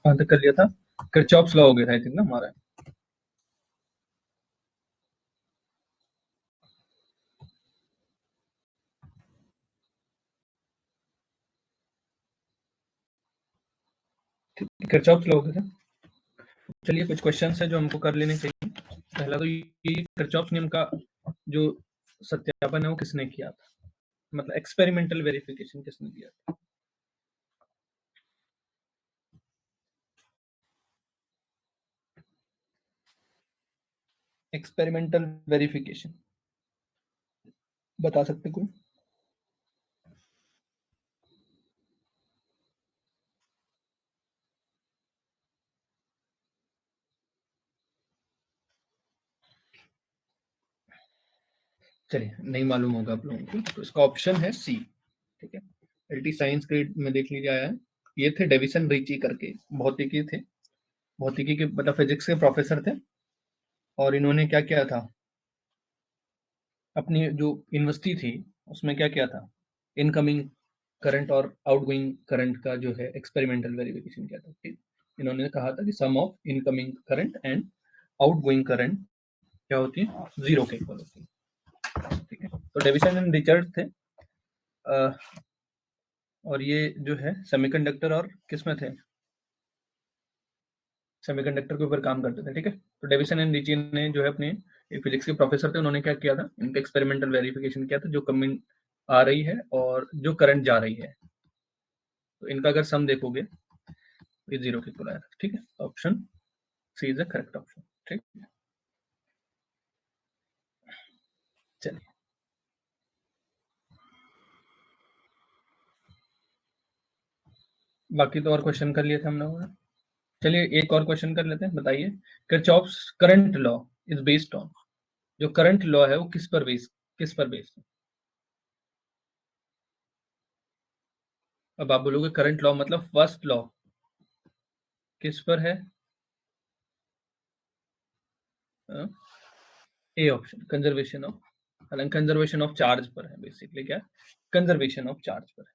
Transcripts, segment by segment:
कहाँ तक कर लिया था? किरचॉफ्स लॉ हो गया था आई थिंक ना हमारा। किरचॉफ्स लॉ हो गया था। चलिए कुछ क्वेश्चन है जो हमको कर लेने चाहिए। पहला तो ये किरचॉफ्स नियम का जो सत्यापन है वो किसने किया था, मतलब एक्सपेरिमेंटल वेरिफिकेशन किसने किया था? एक्सपेरिमेंटल वेरिफिकेशन बता सकते कोई? चलिए नहीं मालूम होगा आप लोगों को तो इसका ऑप्शन है सी। ठीक है, एलटी साइंस ग्रेड में देख लीजिए आया है। ये थे डेविसन रिची करके, भौतिकी थे, भौतिकी के मतलब फिजिक्स के प्रोफेसर थे। और इन्होंने क्या किया था, अपनी जो यूनिवर्सिटी थी उसमें क्या किया था, इनकमिंग करंट और आउटगोइंग करंट का जो है एक्सपेरिमेंटल वेरिफिकेशन किया था। ठीक, इन्होंने कहा था कि sum of incoming current and outgoing current क्या होती है, जीरो के इक्वल होती है। ठीक है, तो डेविसन एंड रिचर्ड थे। अ, और ये जो है सेमीकंडक्टर और किस में थे, सेमीकंडक्टर के ऊपर काम करते थे। ठीक है, तो डेविसन एंड रिची ने जो है अपने फिजिक्स के प्रोफेसर थे, उन्होंने क्या किया था, इनका एक्सपेरिमेंटल वेरिफिकेशन किया था, जो कमिंग आ रही है और जो करंट जा रही है, तो इनका अगर सम देखोगे तो ये जीरो के इक्वल आया था। ठीक है, option C is the correct option. ठीक, चलिए बाकी तो और क्वेश्चन कर लिए थे हम लोगों ने। चलिए एक और क्वेश्चन कर लेते हैं, बताइए Kirchhoff's current law is based on, जो करंट लॉ है वो किस पर बेस्ड है? अब आप बोलोगे करंट लॉ मतलब फर्स्ट लॉ किस पर है? ए ऑप्शन कंजर्वेशन ऑफ, हालांकि कंजर्वेशन ऑफ चार्ज पर है, बेसिकली क्या, कंजर्वेशन ऑफ चार्ज पर है।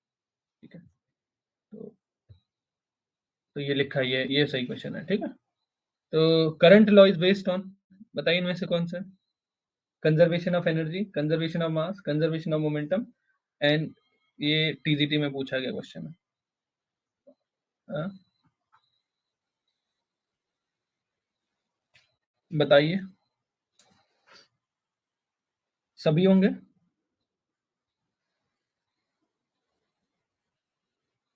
ठीक है, तो ये लिखा है, ये सही क्वेश्चन है। ठीक है, तो current law is based on, बताइए इनमें से कौन सा है? Conservation of energy, conservation of mass, conservation of momentum and, ये टीजीटी में पूछा गया क्वेश्चन है। हाँ, बताइए, सभी होंगे।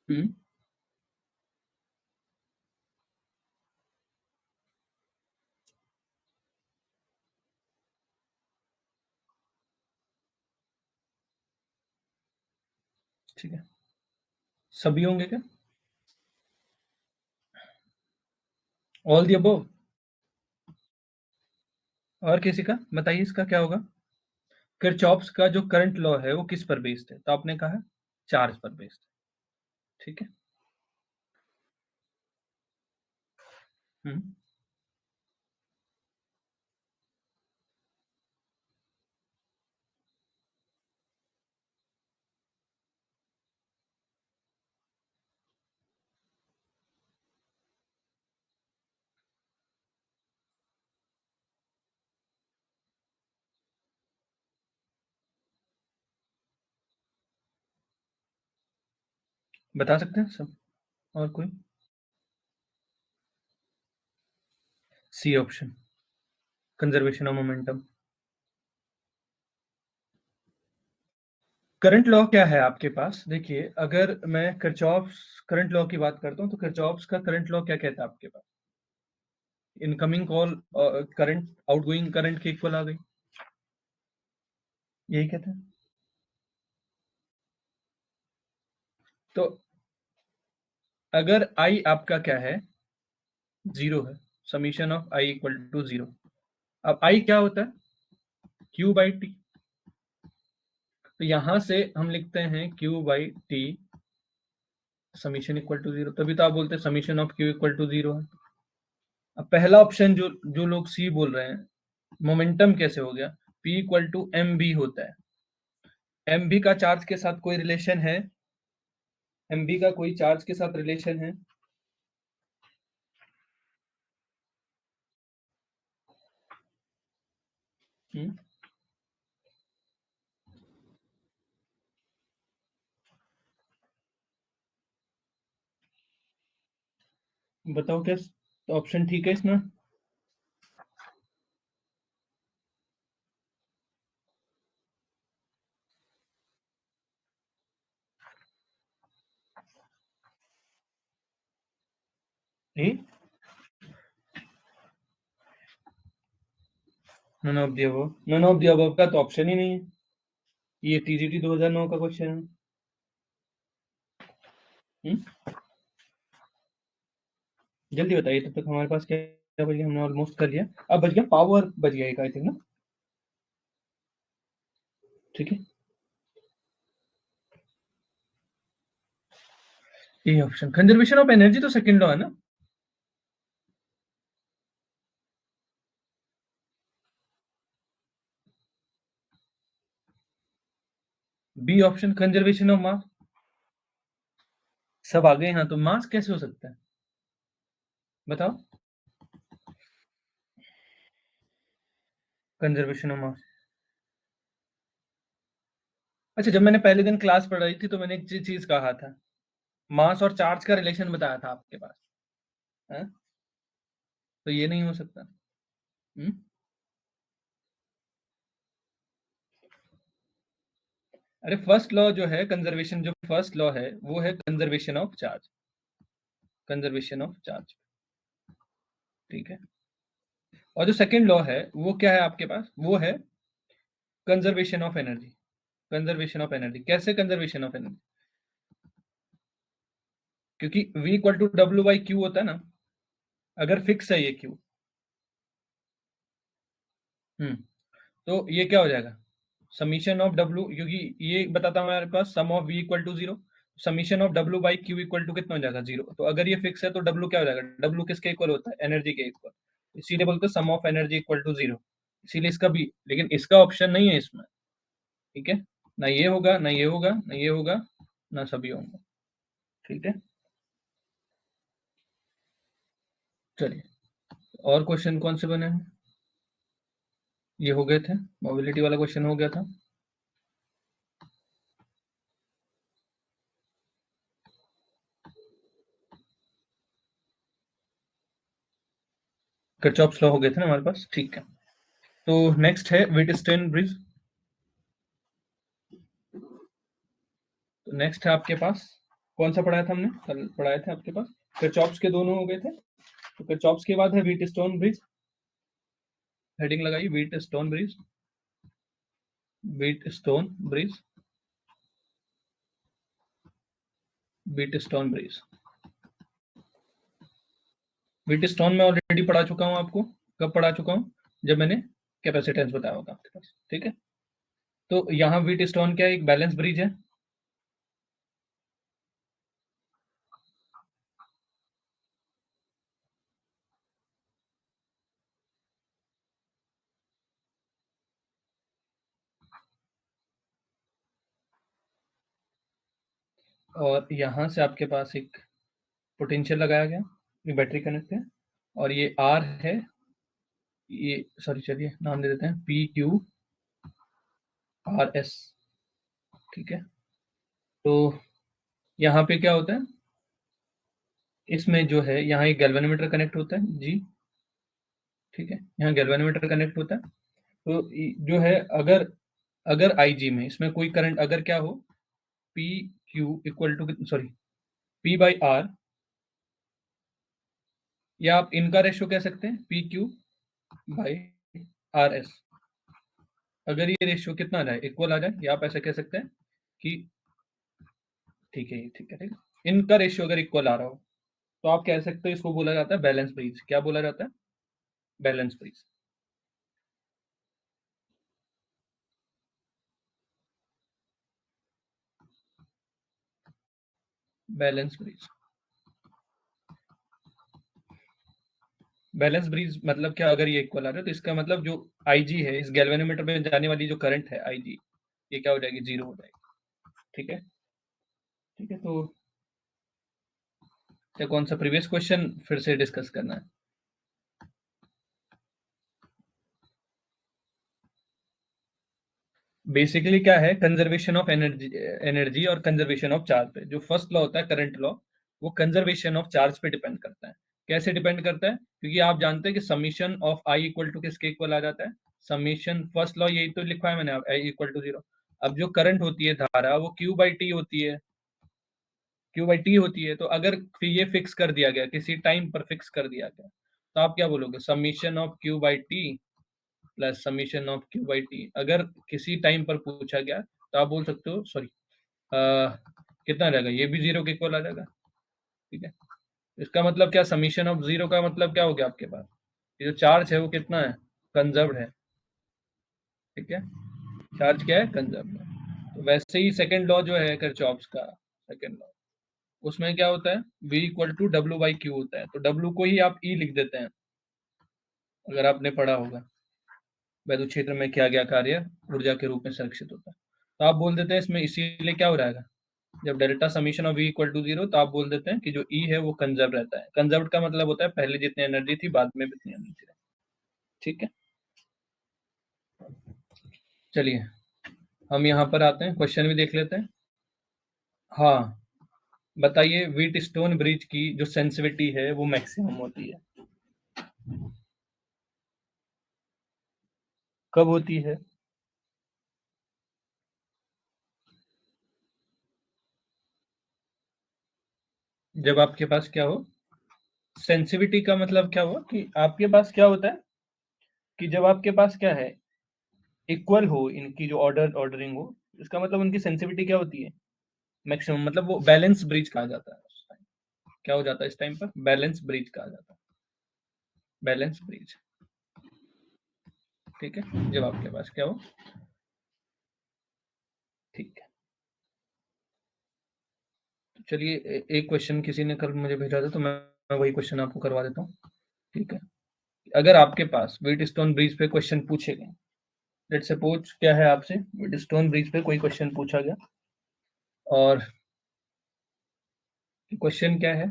हम्म, ठीक है, सभी होंगे क्या? ऑल द अबव, और किसी का बताइए इसका क्या होगा? किरचॉफ्स का जो करंट लॉ है वो किस पर बेस्ड है, तो आपने कहा चार्ज पर बेस्ड है। ठीक है, हम्म, बता सकते हैं सब, और कोई? C option, conservation of momentum. Current law क्या है आपके पास, देखिए अगर मैं किरचॉफ्स करंट लॉ की बात करता हूँ तो किरचॉफ्स का करंट लॉ क्या कहता है आपके पास, incoming call current outgoing current के इक्वल आ गई, यही कहते हैं। तो अगर आई आपका क्या है, जीरो है, summation of I equal to zero. अब आई क्या होता है, क्यू बाई टी, तो यहां से हम लिखते हैं Q by T summation equal to zero, तभी तो आप बोलते हैं summation of Q equal to zero है। अब पहला ऑप्शन जो जो लोग सी बोल रहे हैं, मोमेंटम कैसे हो गया, P equal to M B होता है, एम बी का चार्ज के साथ कोई रिलेशन है, एम बी का कोई चार्ज के साथ रिलेशन है? बताओ क्या ऑप्शन ठीक है इसमें? A, none of the above, none of the above का तो ऑप्शन ही नहीं है। ये टीजीटी 2009 का क्वेश्चन है। जल्दी बताइए, तब तक हमारे पास क्या क्या बच गया? हमने ऑलमोस्ट कर लिया। अब बच गया पावर, बच गया एक, आई थिंक ना। ठीक है, ये ऑप्शन कंजर्वेशन ऑफ एनर्जी तो सेकंड लॉ है ना। B option conservation of mass. सब आ गए यहाँ, तो मास कैसे हो सकता है बताओ? कंजर्वेशन ऑफ मास। अच्छा, जब मैंने पहले दिन क्लास पढ़ाई थी तो मैंने एक चीज कहा था, मास और चार्ज का रिलेशन बताया था आपके पास है? तो ये नहीं हो सकता। हम्म? अरे फर्स्ट लॉ जो है कंजर्वेशन, जो फर्स्ट लॉ है वो है conservation of charge. Conservation of charge, ठीक है। और जो सेकंड लॉ है वो क्या है आपके पास? वो है conservation of energy. Conservation of energy कैसे? कंजर्वेशन ऑफ एनर्जी क्योंकि V equal to W by Q होता है ना, अगर फिक्स है ये क्यू। हम्म, तो ये क्या हो जाएगा? समीशन ऑफ डब्ल्यू, क्योंकि ये बताता हूँ हमारे पास sum of V equal to zero, summation of W by Q equal to कितना हो जाएगा? जीरो। तो अगर ये फिक्स है तो डब्ल्यू क्या हो जाएगा? डब्ल्यू किसके इक्वल होता है? एनर्जी के इक्वल। इसीलिए बोलते हैं sum of energy equal to zero. इसीलिए इसका भी, लेकिन इसका ऑप्शन नहीं है इसमें। ठीक है, ना ये होगा, ना ये होगा, ना ये होगा, ना सभी होंगे। ठीक है, चलिए। और क्वेश्चन कौन से बने हैं? ये हो गए थे, मोबिलिटी वाला क्वेश्चन हो गया था। किरचॉफ्स लॉ हो गए थे ना हमारे पास, ठीक है। तो नेक्स्ट है व्हीटस्टोन ब्रिज। तो नेक्स्ट है आपके पास, कौन सा पढ़ाया था हमने कल? पढ़ाए थे आपके पास किरचॉफ्स के दोनों हो गए थे। तो किरचॉफ्स के बाद है व्हीटस्टोन ब्रिज। हेडिंग लगाइए, Wheatstone bridge. Wheatstone bridge, Wheatstone bridge. Wheatstone में ऑलरेडी पढ़ा चुका हूँ आपको। कब पढ़ा चुका हूँ? जब मैंने कैपेसिटेंस बताया होगा आपके पास, ठीक है। तो यहाँ व्हीटस्टोन क्या है? एक बैलेंस ब्रिज है। और यहाँ से आपके पास एक पोटेंशियल लगाया गया, ये बैटरी कनेक्ट है। और ये आर है, ये सॉरी, चलिए नाम दे देते हैं पी क्यू आर एस। ठीक है, तो यहाँ पे क्या होता है? इसमें जो है यहाँ एक गैल्वेनोमीटर कनेक्ट होता है जी। ठीक है, यहाँ गैल्वेनोमीटर कनेक्ट होता है। तो जो है, अगर अगर आई जी में इसमें कोई करंट अगर क्या हो, P Q equal to, sorry, P by R, या आप इनका रेशियो कह सकते हैं P Q by R S. अगर ये रेशियो कितना आ जाए? इक्वल आ जाए, या आप ऐसे कह सकते हैं कि, ठीक है, ठीक है, ठीक है, इनका रेशियो अगर इक्वल आ रहा हो तो आप कह सकते हो इसको बोला जाता है बैलेंस ब्रिज। क्या बोला जाता है? Balance bridge. Balance bridge, balance bridge मतलब क्या? अगर ये इक्वल आ रहा है तो इसका मतलब जो आईजी है, इस गैल्वेनोमीटर में जाने वाली जो करंट है आईजी, ये क्या हो जाएगी? जीरो हो जाएगी। ठीक है, ठीक है। तो क्या कौन सा प्रीवियस क्वेश्चन फिर से डिस्कस करना है? बेसिकली क्या है, कंजर्वेशन ऑफ एनर्जी, एनर्जी और कंजर्वेशन ऑफ चार्ज पे जो फर्स्ट लॉ होता है करंट लॉ, वो कंजर्वेशन ऑफ चार्ज पे डिपेंड करता है। कैसे डिपेंड करता है? क्योंकि आप जानते हैं कि summation of I equal to किसके इक्वल आ जाता है? समीशन, फर्स्ट लॉ यही तो लिखा है मैंने, आई इक्वल टू जीरो। अब जो करंट होती है धारा, वो क्यू बाई टी होती है, क्यू बाई टी होती है। तो अगर फिर ये फिक्स कर दिया गया, किसी टाइम पर फिक्स कर दिया गया, तो आप क्या बोलोगे? Summation of Q by T plus summation of Q by T. अगर किसी टाइम पर पूछा गया तो आप बोल सकते हो, सॉरी, कितना रहेगा, ये भी जीरो के इक्वल आ जाएगा। ठीक है, इसका मतलब क्या, समीशन ऑफ जीरो का मतलब क्या हो गया आपके पास? ये जो चार्ज है वो कितना है? कंजर्व्ड है। ठीक है, चार्ज क्या है? कंजर्व्ड है। तो वैसे ही सेकंड लॉ जो है किरचॉफ्स का सेकंड लॉ, उसमें क्या होता है? V equal to W by Q होता है। तो डब्ल्यू को ही आप ई लिख देते हैं, अगर आपने पढ़ा होगा, वैद्युत क्षेत्र में किया गया कार्य ऊर्जा के रूप में संरक्षित होता है। तो आप बोल देते हैं इसमें, इसीलिए क्या हो रहेगा, जब delta summation of V equal to zero, तो आप बोल देते हैं कि जो ई है वो कंजर्व रहता है। कंजर्व का मतलब होता है पहले जितनी एनर्जी थी बाद में भी उतनी एनर्जी रहे। ठीक है, चलिए हम यहाँ पर आते हैं, क्वेश्चन भी देख लेते हैं। हाँ, बताइए, व्हीट स्टोन ब्रिज की जो सेंसिटिविटी है वो मैक्सिमम होती है, कब होती है? जब आपके पास क्या हो, सेंसिटिविटी का मतलब क्या हुआ कि आपके पास क्या होता है, कि जब आपके पास क्या है, इक्वल हो इनकी जो ऑर्डरिंग हो, इसका मतलब उनकी सेंसिटिविटी क्या होती है? मैक्सिमम। मतलब वो बैलेंस ब्रिज कहा जाता है उस टाइम। क्या हो जाता है इस टाइम पर? बैलेंस ब्रिज कहा जाता है, बैलेंस ब्रिज। ठीक है, जब आपके पास क्या हो, ठीक है। तो चलिए, एक क्वेश्चन किसी ने कल मुझे भेजा था, तो मैं वही क्वेश्चन आपको करवा देता हूँ। ठीक है, अगर आपके पास व्हीट स्टोन ब्रिज पे क्वेश्चन पूछे गए, लेट सपोज क्या है, आपसे व्हीट स्टोन ब्रिज पे कोई क्वेश्चन पूछा गया, और क्वेश्चन क्या है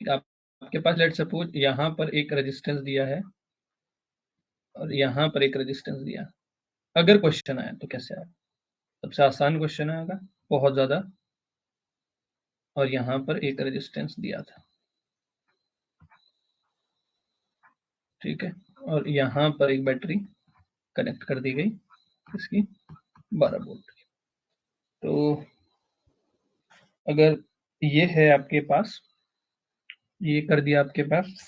कि आपके पास लेट सपोज यहाँ पर एक रेजिस्टेंस दिया है और यहाँ पर एक रेजिस्टेंस दिया। अगर क्वेश्चन आया तो कैसे आया? सबसे आसान क्वेश्चन आएगा, बहुत ज्यादा, और यहाँ पर एक रेजिस्टेंस दिया था। ठीक है, और यहाँ पर एक बैटरी कनेक्ट कर दी गई, इसकी 12 वोल्ट की। तो अगर ये है आपके पास, ये कर दिया आपके पास,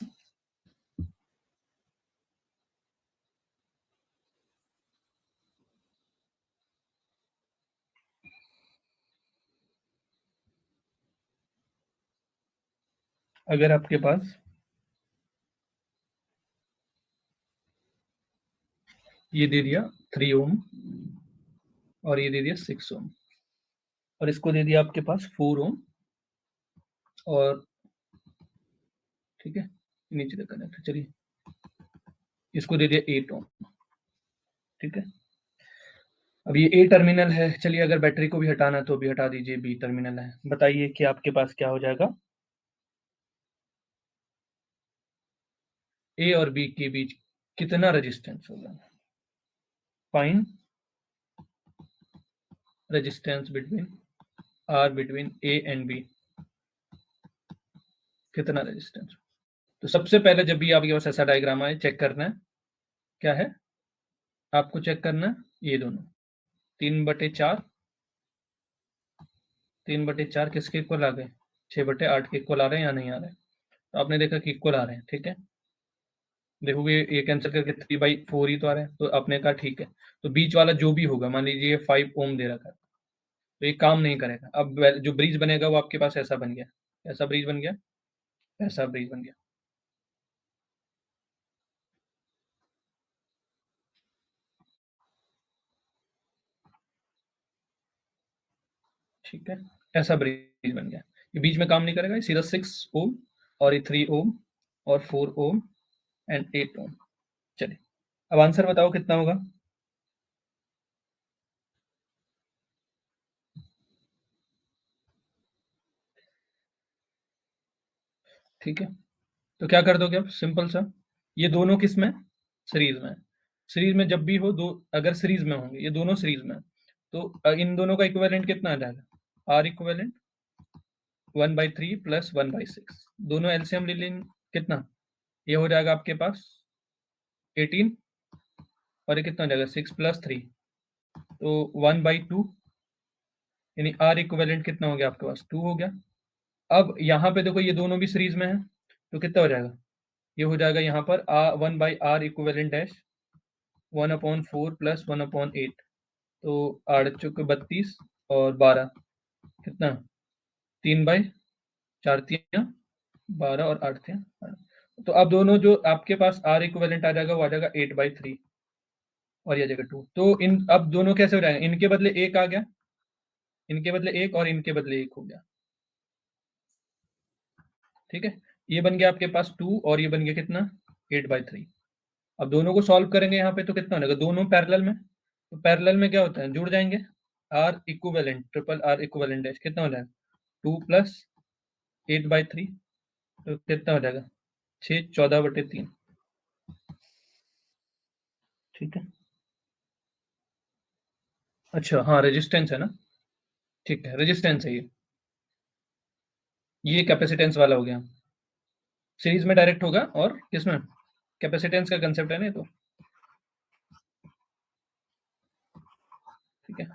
अगर आपके पास ये दे दिया 3 ओम, और ये दे दिया 6 ओम, और इसको दे दिया आपके पास 4 ओम, और ठीक है, नीचे तक कनेक्ट, चलिए इसको दे दिया 8 ओम। ठीक है, अब ये ए टर्मिनल है, चलिए अगर बैटरी को भी हटाना है तो भी हटा दीजिए, बी टर्मिनल है। बताइए कि आपके पास क्या हो जाएगा, ए और बी के बीच कितना रेजिस्टेंस होगा? Fine resistance between R between A and B, कितना रेजिस्टेंस? तो सबसे पहले जब भी आपके पास ऐसा डायग्राम आए, चेक करना है, क्या है आपको चेक करना है, ये दोनों 3/4, 3/4 किसके इक्वल आ गए? 6/8 के इक्वल आ रहे हैं या नहीं आ रहे? तो आपने देखा कि इक्वल आ रहे हैं। ठीक है, देखोगे ये कैंसिल करके 3/4 ही तो आ रहे हैं, तो आपने कहा ठीक है। तो बीच वाला जो भी होगा, मान लीजिए ये 5 ओम दे रखा है, तो ये काम नहीं करेगा। अब जो ब्रिज बनेगा वो आपके पास ऐसा बन गया, ऐसा ब्रिज बन गया, ऐसा ब्रिज बन गया। ठीक है, ऐसा ब्रिज बन गया। ये बीच में काम नहीं करेगा, ये सीधा 6 ओम, और ये 3 ओम, और 4 ओम, एंड 8 ओम। चलिए, अब आंसर बताओ कितना होगा? ठीक है, तो क्या कर दोगे अब, सिंपल सा, ये दोनों किस में, सीरीज में। सीरीज में जब भी हो दो, अगर सीरीज में होंगे, ये दोनों सीरीज में हैं, तो इन दोनों का इक्विवेलेंट कितना आ जाएगा? आर इक्विवेलेंट 1/3 प्लस 1/6, दोनों एलसीएम ले लेंगे, कितना? ये हो जाएगा आपके पास 18, और ये कितना हो जाएगा 6 प्लस 3, तो 1/2, यानी आर इक्विवेलेंट कितना हो गया आपके पास? 2 हो गया। अब यहाँ पे देखो ये दोनों भी सीरीज में है, तो कितना हो जाएगा? ये हो जाएगा यहाँ पर 1/r इक्विवेलेंट डैश 1/4 प्लस 1/8, तो 8 चौके 32 और 12, कितना? 3/4 तियां 12 और 8 तियां 12। तो अब दोनों जो आपके पास आर इक्विवेलेंट आ जाएगा वो आ जाएगा 8/3, और ये आ जाएगा 2। तो इन अब दोनों कैसे हो जाएंगे? इनके बदले एक आ गया, इनके बदले एक, और इनके बदले एक हो गया, ठीक है। ये बन गया आपके पास 2, और ये बन गया कितना? 8/3। अब दोनों को सॉल्व करेंगे यहाँ पे, तो कितना हो जाएगा? दोनों पैरेलल में, तो पैरेलल में क्या होता है? जुड़ जाएंगे। R equivalent triple R equivalent dash कितना हो जाएगा? 2 प्लस 8/3, तो कितना हो जाएगा? 6 14/3, ठीक है। अच्छा हाँ, रेजिस्टेंस है ना, ठीक है, रेजिस्टेंस है ये कैपेसिटेंस वाला हो गया। सीरीज में डायरेक्ट होगा, और किसमें? कैपेसिटेंस का कंसेप्ट है ना ये तो, ठीक है।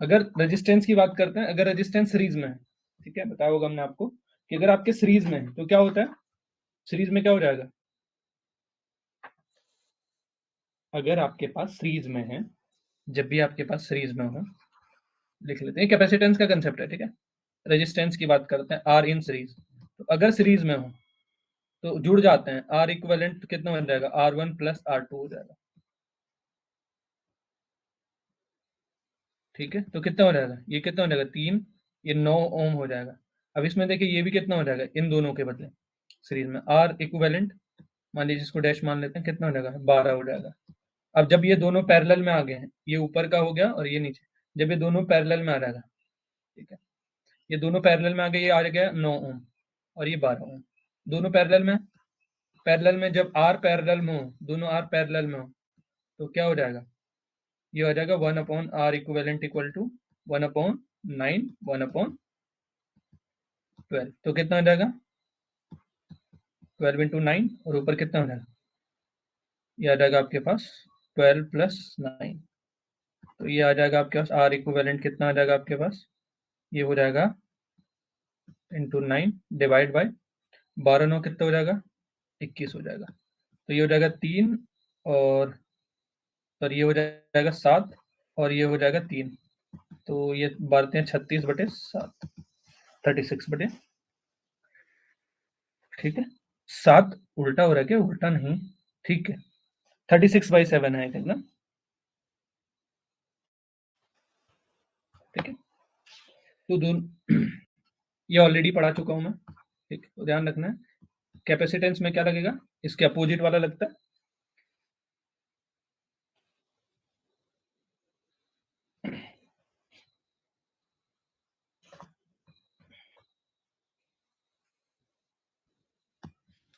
अगर रेजिस्टेंस की बात करते हैं, अगर रेजिस्टेंस सीरीज में है, ठीक है, बताया होगा हमने आपको कि अगर आपके सीरीज में है तो क्या होता है? सीरीज में क्या हो जाएगा? अगर आपके पास सीरीज में है, जब भी आपके पास सीरीज में हो, लिख लेते हैं, कैपेसिटेंस का कंसेप्ट है, ठीक है। रेजिस्टेंस की बात करते हैं, आर इन सीरीज, तो अगर सीरीज में हो तो जुड़ जाते हैं, आर इक्विवेलेंट कितना बन जाएगा? R1 प्लस R2 हो जाएगा, ठीक है। तो कितना हो जाएगा? ये कितना हो जाएगा? 3, ये 9 ओम हो जाएगा। अब इसमें देखिए ये भी कितना हो जाएगा इन दोनों के बदले? सीरीज में आर इक्विवेलेंट, मान लीजिए इसको डैश मान लेते हैं, कितना हो जाएगा? 12 हो जाएगा। अब जब ये दोनों पैरेलल में आ गए हैं, ये ऊपर का हो गया और ये नीचे, जब ये दोनों पैरेलल में आ जाएगा, ठीक है, ये दोनों पैरेलल में आ गए, ये आ गया 9 ओम और ये 12 ओम, दोनों पैरेलल में। पैरेलल में जब आर पैरेलल में हो, दोनों आर पैरेलल में हो, तो क्या हो जाएगा? ये हो जाएगा 1/r इक्विवेलेंट इक्वल टू 1/9 1/12, तो कितना हो जाएगा? 12 इंटू 9, और ऊपर कितना हो जाएगा? ये आ जाएगा आपके पास 12 प्लस 9, तो ये आ जाएगा आपके पास आर इक्विवेलेंट कितना आ जाएगा आपके पास? ये हो जाएगा इंटू 9 डिवाइड बाई 12 9 कितना हो जाएगा? 21 हो जाएगा। तो ये हो जाएगा 3, और सर ये हो जाएगा 7, और ये हो जाएगा 3, तो ये बढ़ते हैं 36/7, 36 बटे, ठीक है। 7 उल्टा हो रहा है क्या? उल्टा नहीं, ठीक है, 36/7 है, ना, ठीक है। तो दोनों ये ऑलरेडी पढ़ा चुका हूं मैं, ठीक है, तो ध्यान रखना है। कैपेसिटेंस में क्या लगेगा? इसके अपोजिट वाला लगता है।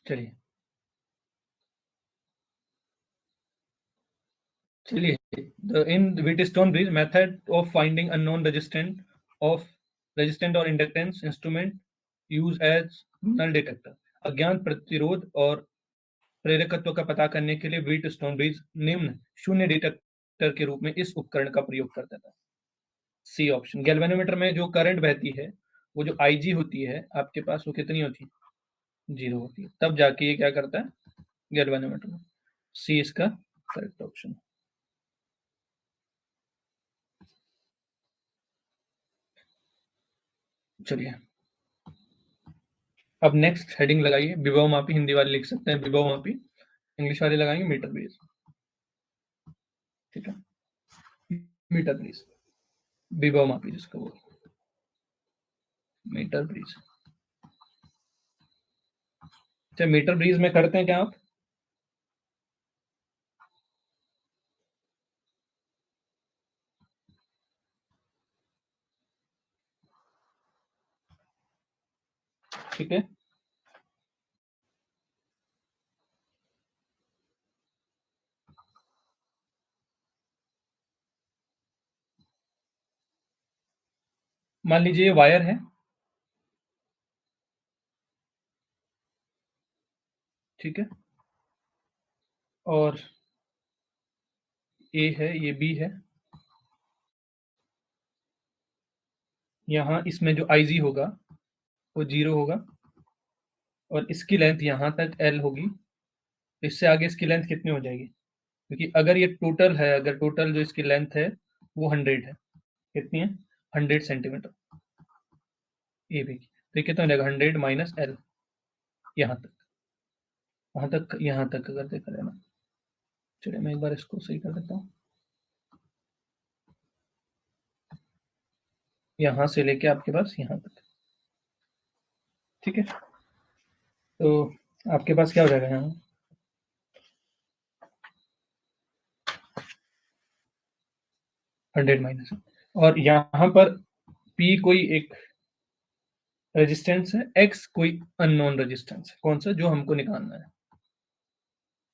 चलिए, इन Wheatstone bridge method of finding unknown resistant or inductance instrument use as null detector, अज्ञात प्रतिरोध और प्रेरकत्व का पता करने के लिए व्हीटस्टोन ब्रिज निम्न शून्य डिटेक्टर के रूप में इस उपकरण का प्रयोग करता था। C option. गैल्वेनोमीटर में जो करंट बहती है, वो जो आईजी होती है आपके पास, वो कितनी होती है? 0 होती है, तब जाके ये क्या करता है गैल्वेनोमीटर में। सी इसका करेक्ट ऑप्शन। चलिए, अब नेक्स्ट हेडिंग लगाइए, विभव मापी, हिंदी वाले लिख सकते हैं विभव मापी, इंग्लिश वाले लगाएंगे मीटर ब्रिज, ठीक है। मीटर ब्रिज, विभव मापी जिसको बोल, मीटर ब्रिज। अच्छा, मीटर ब्रिज में करते हैं क्या आप? ठीक है, मान लीजिए ये वायर है, ठीक है, और ए है, ये बी है। यहाँ इसमें जो आई जी होगा वो 0 होगा, और इसकी लेंथ यहाँ तक एल होगी। इससे आगे इसकी लेंथ कितनी हो जाएगी? क्योंकि अगर ये टोटल है, अगर टोटल जो इसकी लेंथ है वो 100 है, कितनी है? 100 सेंटीमीटर ए बी की। तो ये कितना हो जाएगा? 100 माइनस एल, यहाँ तक, वहाँ तक, यहाँ तक अगर देखा जाए ना। चलिए मैं एक बार इसको सही कर देता हूँ। यहाँ से लेके आपके पास यहाँ तक, ठीक है। तो आपके पास क्या हो जाएगा यहाँ? 100 माइनस, और यहाँ पर पी कोई एक रेजिस्टेंस है, एक्स कोई अननोन रेजिस्टेंस है। कौन सा? जो हमको निकालना है,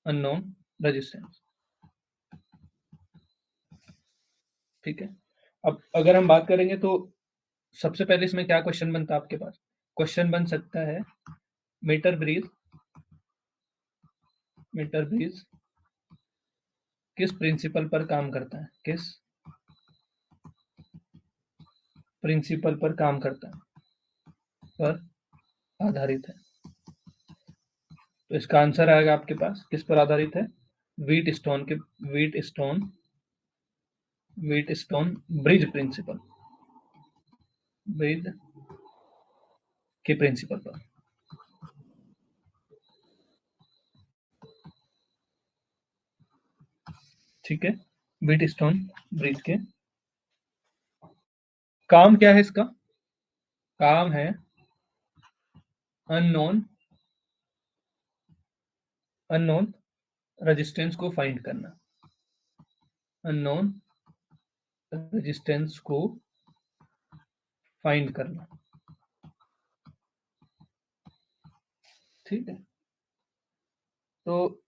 अननोन रेजिस्टेंस, ठीक है। अब अगर हम बात करेंगे तो सबसे पहले इसमें क्या क्वेश्चन बनता है आपके पास? क्वेश्चन बन सकता है मीटर ब्रीज किस प्रिंसिपल पर काम करता है, किस प्रिंसिपल पर काम करता है, पर आधारित है। तो इसका आंसर आएगा आपके पास किस पर आधारित है? व्हीट स्टोन के, Wheatstone bridge principle, bridge के प्रिंसिपल पर, ठीक है। व्हीट स्टोन ब्रिज के काम क्या है? इसका काम है अननोन अननोन रेजिस्टेंस को फाइंड करना, अननोन रेजिस्टेंस को फाइंड करना, ठीक है। तो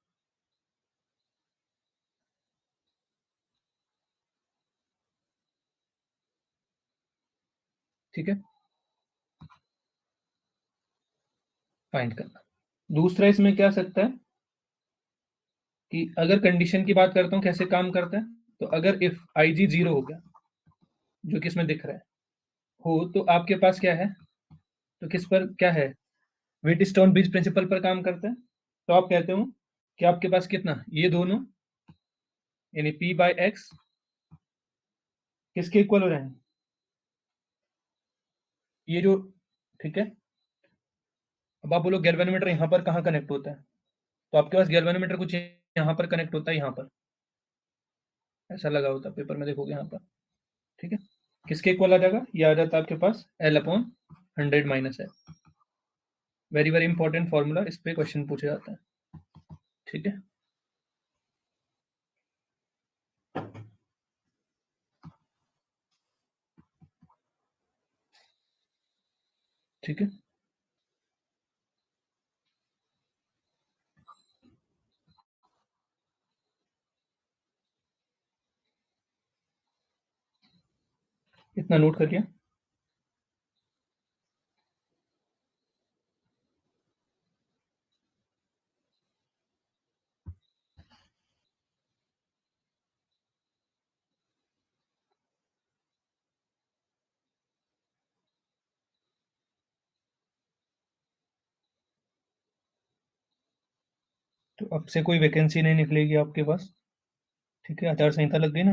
ठीक है, फाइंड करना। दूसरा इसमें क्या आ सकता है कि अगर कंडीशन की बात करता हूँ कैसे काम करता है, तो अगर इफ आई जी 0 हो गया, जो कि इसमें दिख रहा है, हो, तो आपके पास क्या है? तो किस पर क्या है? व्हीटस्टोन ब्रिज प्रिंसिपल पर काम करता है। तो आप कहते हो कि आपके पास कितना, ये दोनों यानी पी बाई एक्स किसके इक्वल हो रहे हैं? ये जो, ठीक है। अब आप बोलो गैल्वेनोमीटर यहाँ पर कहाँ कनेक्ट होता है? तो आपके पास गैल्वेनोमीटर कुछ यहाँ पर कनेक्ट होता है, यहाँ पर ऐसा लगा होता है, पेपर में देखोगे यहाँ पर, ठीक है। किसके इक्वल आ जाएगा? ये आ जाता है आपके पास L upon 100 - L. Very very important formula, इस पे क्वेश्चन पूछे जाता है, ठीक है। ठीक है, इतना नोट कर लिया। तो अब से कोई वैकेंसी नहीं निकलेगी आपके पास, ठीक है। आचार संहिता लग गई ना,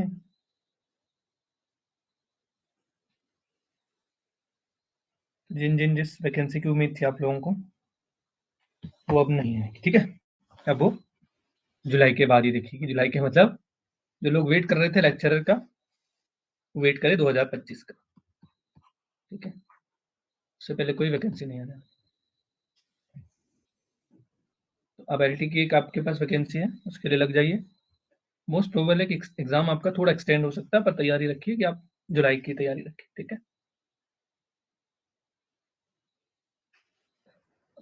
जिन जिन जिस वैकेंसी की उम्मीद थी आप लोगों को, वो अब नहीं है, ठीक है। अब वो जुलाई के बाद ही देखिए, जुलाई के मतलब जो लोग वेट कर रहे थे लेक्चरर का, वेट करे 2025 का, ठीक है। उससे पहले कोई वैकेंसी नहीं आना। तो अब एलटी की एक आपके पास वैकेंसी है, उसके लिए लग जाइए। मोस्ट प्रोबेबल है कि एग्जाम आपका थोड़ा एक्सटेंड हो सकता है, पर तैयारी रखिए कि आप जुलाई की तैयारी रखिए, ठीक है।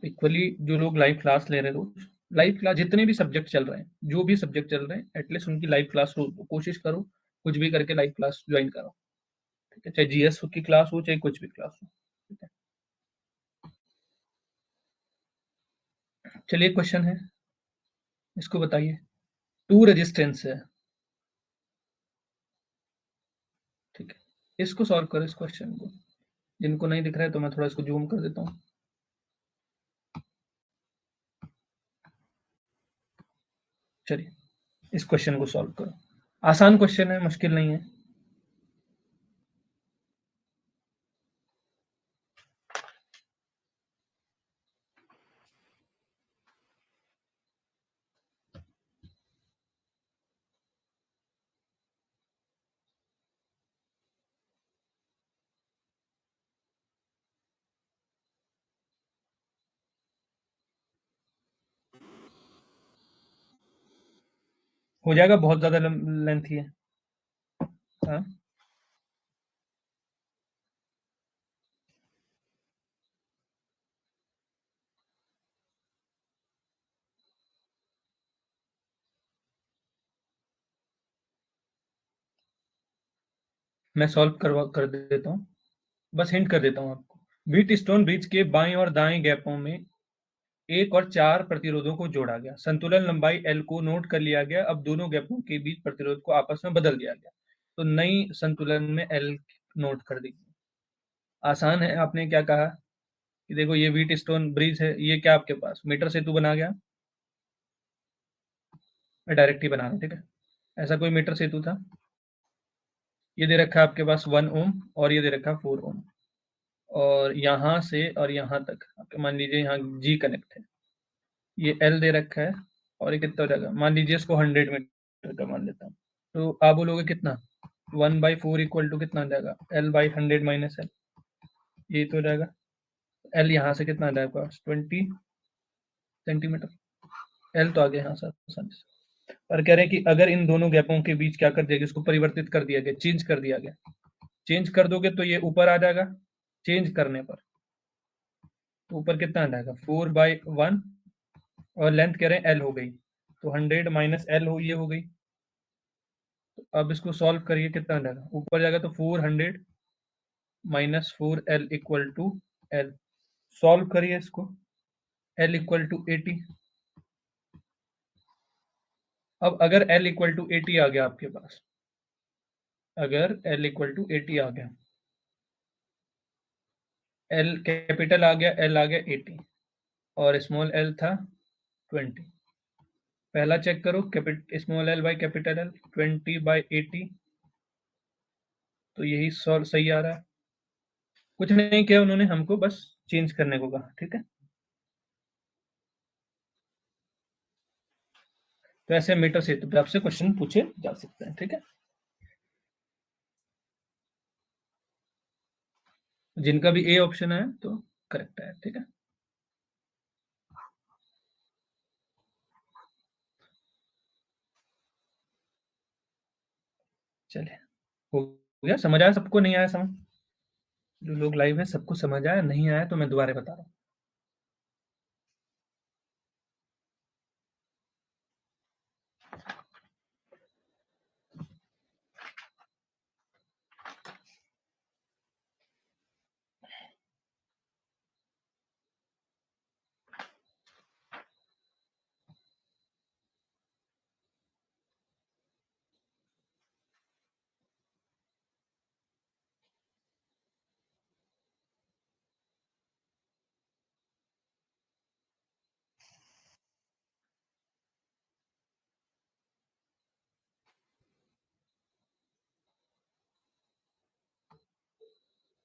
इक्वली जो लोग लाइव क्लास ले रहे हैं, रोज लाइव क्लास, जितने भी सब्जेक्ट चल रहे हैं, जो भी सब्जेक्ट चल रहे हैं, एटलीस्ट उनकी लाइव क्लास कोशिश करो, कुछ भी करके लाइव क्लास ज्वाइन करो, ठीक है, चाहे जीएस की क्लास हो चाहे कुछ भी क्लास हो। ठीक है, चलिए क्वेश्चन है, इसको बताइए। टू रेजिस्टेंस है, ठीक है, इसको सॉल्व करो इस क्वेश्चन को। जिनको नहीं दिख रहा है तो मैं थोड़ा इसको जूम कर देता हूँ। चलिए इस क्वेश्चन को सॉल्व करो। आसान क्वेश्चन है, मुश्किल नहीं है। हो जाएगा, बहुत ज्यादा लेंथी है। हाँ, मैं सॉल्व करवा कर देता हूँ, बस हिंट कर देता हूँ आपको। व्हीट स्टोन ब्रिज के बाएं और दाएं गैपों में एक और चार प्रतिरोधों को जोड़ा गया। संतुलन लंबाई एल को नोट कर लिया गया। अब दोनों गैपों के बीच प्रतिरोध को आपस में बदल दिया गया, तो नई संतुलन में एल नोट कर दी। आसान है, आपने क्या कहा कि देखो ये व्हीट स्टोन ब्रिज है, ये क्या आपके पास मीटर सेतु बना गया। मैं डायरेक्ट ही बना रहा हूँ, ठीक है। ऐसा कोई मीटर सेतु था, ये दे रखा है आपके पास 1 ओम और ये दे रखा है 4 ओम, और यहाँ से और यहाँ तक आपके मान लीजिए यहाँ जी कनेक्ट है। ये एल दे रखा है, और ये कितना हो जाएगा, मान लीजिए इसको 100 मीटर का मान लेता हूँ। तो आप बोलोगे कितना, 1/4 इक्वल टू कितना आ जाएगा, L/100 माइनस एल, ये तो हो जाएगा। एल यहाँ से कितना आ जाएगा, 20 सेंटीमीटर। एल तो आ गया यहाँ से आसानी से। और कह रहे हैं कि अगर इन दोनों गैपों के बीच क्या कर दिया गया, इसको परिवर्तित कर दिया गया, चेंज कर दिया गया। चेंज कर दोगे तो ये ऊपर आ जाएगा, चेंज करने पर तो ऊपर कितना आ जाएगा, 4/1, और लेंथ कह रहे हैं एल हो गई, तो 100 - एल हो, ये हो गई। तो अब इसको सॉल्व करिए, कितना आ जाएगा, ऊपर जाएगा तो 400 - 4L equal to L. Solve करिए इसको, एल इक्वल टू 80। अब अगर एल इक्वल टू 80 आ गया आपके पास, अगर एल इक्वल टू 80 आ गया, एल कैपिटल आ गया, एल आ गया 80, और स्मॉल एल था 20। पहला चेक करो, small L by capital L, 20/80, तो यही सॉल्व सही आ रहा है। कुछ नहीं किया उन्होंने, हमको बस चेंज करने को कहा, ठीक है। तो ऐसे मीटर सेतु पे आपसे क्वेश्चन पूछे जा सकते हैं, ठीक है। जिनका भी ए ऑप्शन है तो करेक्ट है, ठीक है। चलिए, हो गया, समझ आया सबको, नहीं आया समझ, जो लोग लाइव है सबको समझ आया, नहीं आया तो मैं दोबारा बता रहा हूँ।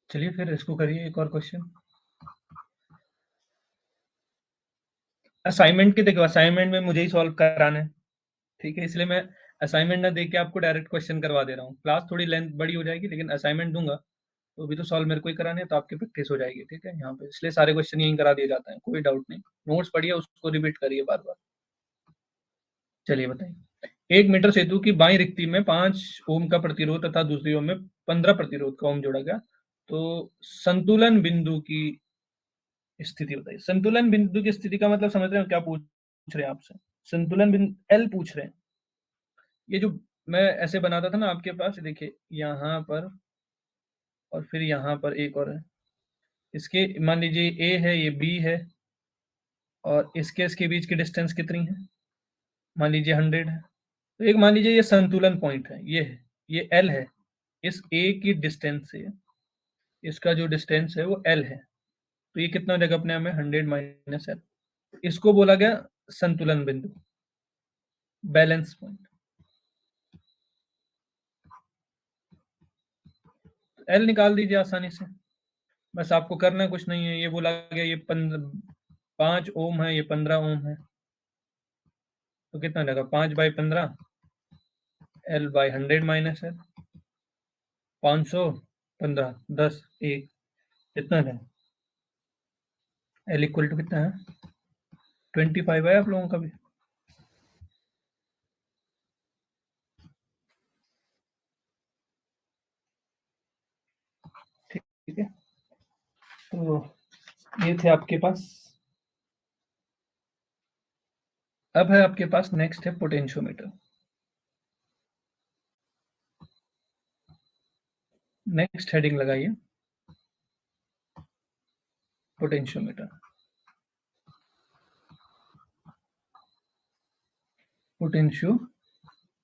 चलिए फिर इसको करिए एक और क्वेश्चन। असाइनमेंट की देखो, असाइनमेंट में मुझे ही सॉल्व कराना है, ठीक है, इसलिए मैं असाइनमेंट ना दे के आपको डायरेक्ट क्वेश्चन करवा दे रहा हूँ। क्लास थोड़ी लेंथ बड़ी हो जाएगी, लेकिन असाइनमेंट दूंगा तो अभी तो सॉल्व मेरे को ही कराने हैं, तो आपकी प्रैक्टिस हो जाएगी, ठीक है। यहाँ पे इसलिए सारे क्वेश्चन यहीं करा दिए जाते हैं, कोई डाउट नहीं। नोट्स पढ़िए, उसको रिपीट करिए बार बार। चलिए बताइए, एक मीटर सेतु की बाई रिक्ति में 5 ओम का प्रतिरोध तथा दूसरी ओम में 15 प्रतिरोध का ओम जोड़ा गया, तो संतुलन बिंदु की स्थिति बताइए। संतुलन बिंदु की स्थिति का मतलब समझ रहे हो क्या पूछ रहे हैं आपसे, संतुलन बिंदु एल पूछ रहे हैं। ये जो मैं ऐसे बनाता था ना आपके पास, देखिए यहाँ पर और फिर यहाँ पर एक और है। इसके मान लीजिए ए है, ये बी है, और इसके बीच की डिस्टेंस कितनी है? मान लीजिए 100 है। तो एक मान लीजिए ये संतुलन पॉइंट है, ये है, ये एल है। इस ए की डिस्टेंस से इसका जो डिस्टेंस है वो एल है। तो ये कितना हो जाएगा अपने आप में? 100 माइनस एल। इसको बोला गया संतुलन बिंदु, बैलेंस पॉइंट। एल निकाल दीजिए आसानी से, बस आपको करना कुछ नहीं है। ये बोला गया ये 5 ओम है, ये 15 ओम है, तो कितना लगा? 5/15 एल बाई 100 माइनस एल, 515 10 1 कितना है? एल इक्वल टू कितना है? 25 है आप लोगों का भी। ठीक है, तो ये थे आपके पास। अब है आपके पास नेक्स्ट है पोटेंशियोमीटर। नेक्स्ट हेडिंग लगाइए, पोटेंशियोमीटर। पोटेंशियो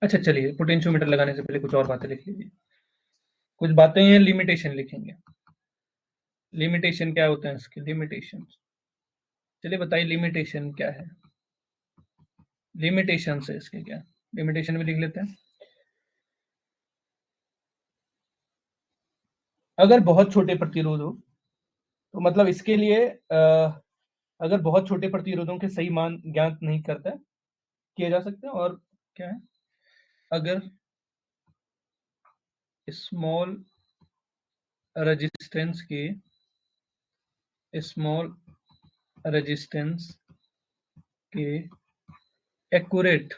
अच्छा चलिए, पोटेंशियोमीटर लगाने से पहले कुछ और बातें लिख लीजिए। कुछ बातें हैं, लिमिटेशन लिखेंगे। लिमिटेशन क्या होते हैं इसके? लिमिटेशन, चलिए बताइए लिमिटेशन क्या है? लिमिटेशन है इसके क्या? लिमिटेशन भी लिख लेते हैं। अगर बहुत छोटे प्रतिरोध हो, तो मतलब इसके लिए अगर बहुत छोटे प्रतिरोधों के सही मान ज्ञात नहीं करता है, किए जा सकते हैं। और क्या है? अगर स्मॉल रेजिस्टेंस के स्मॉल रेजिस्टेंस के एक्यूरेट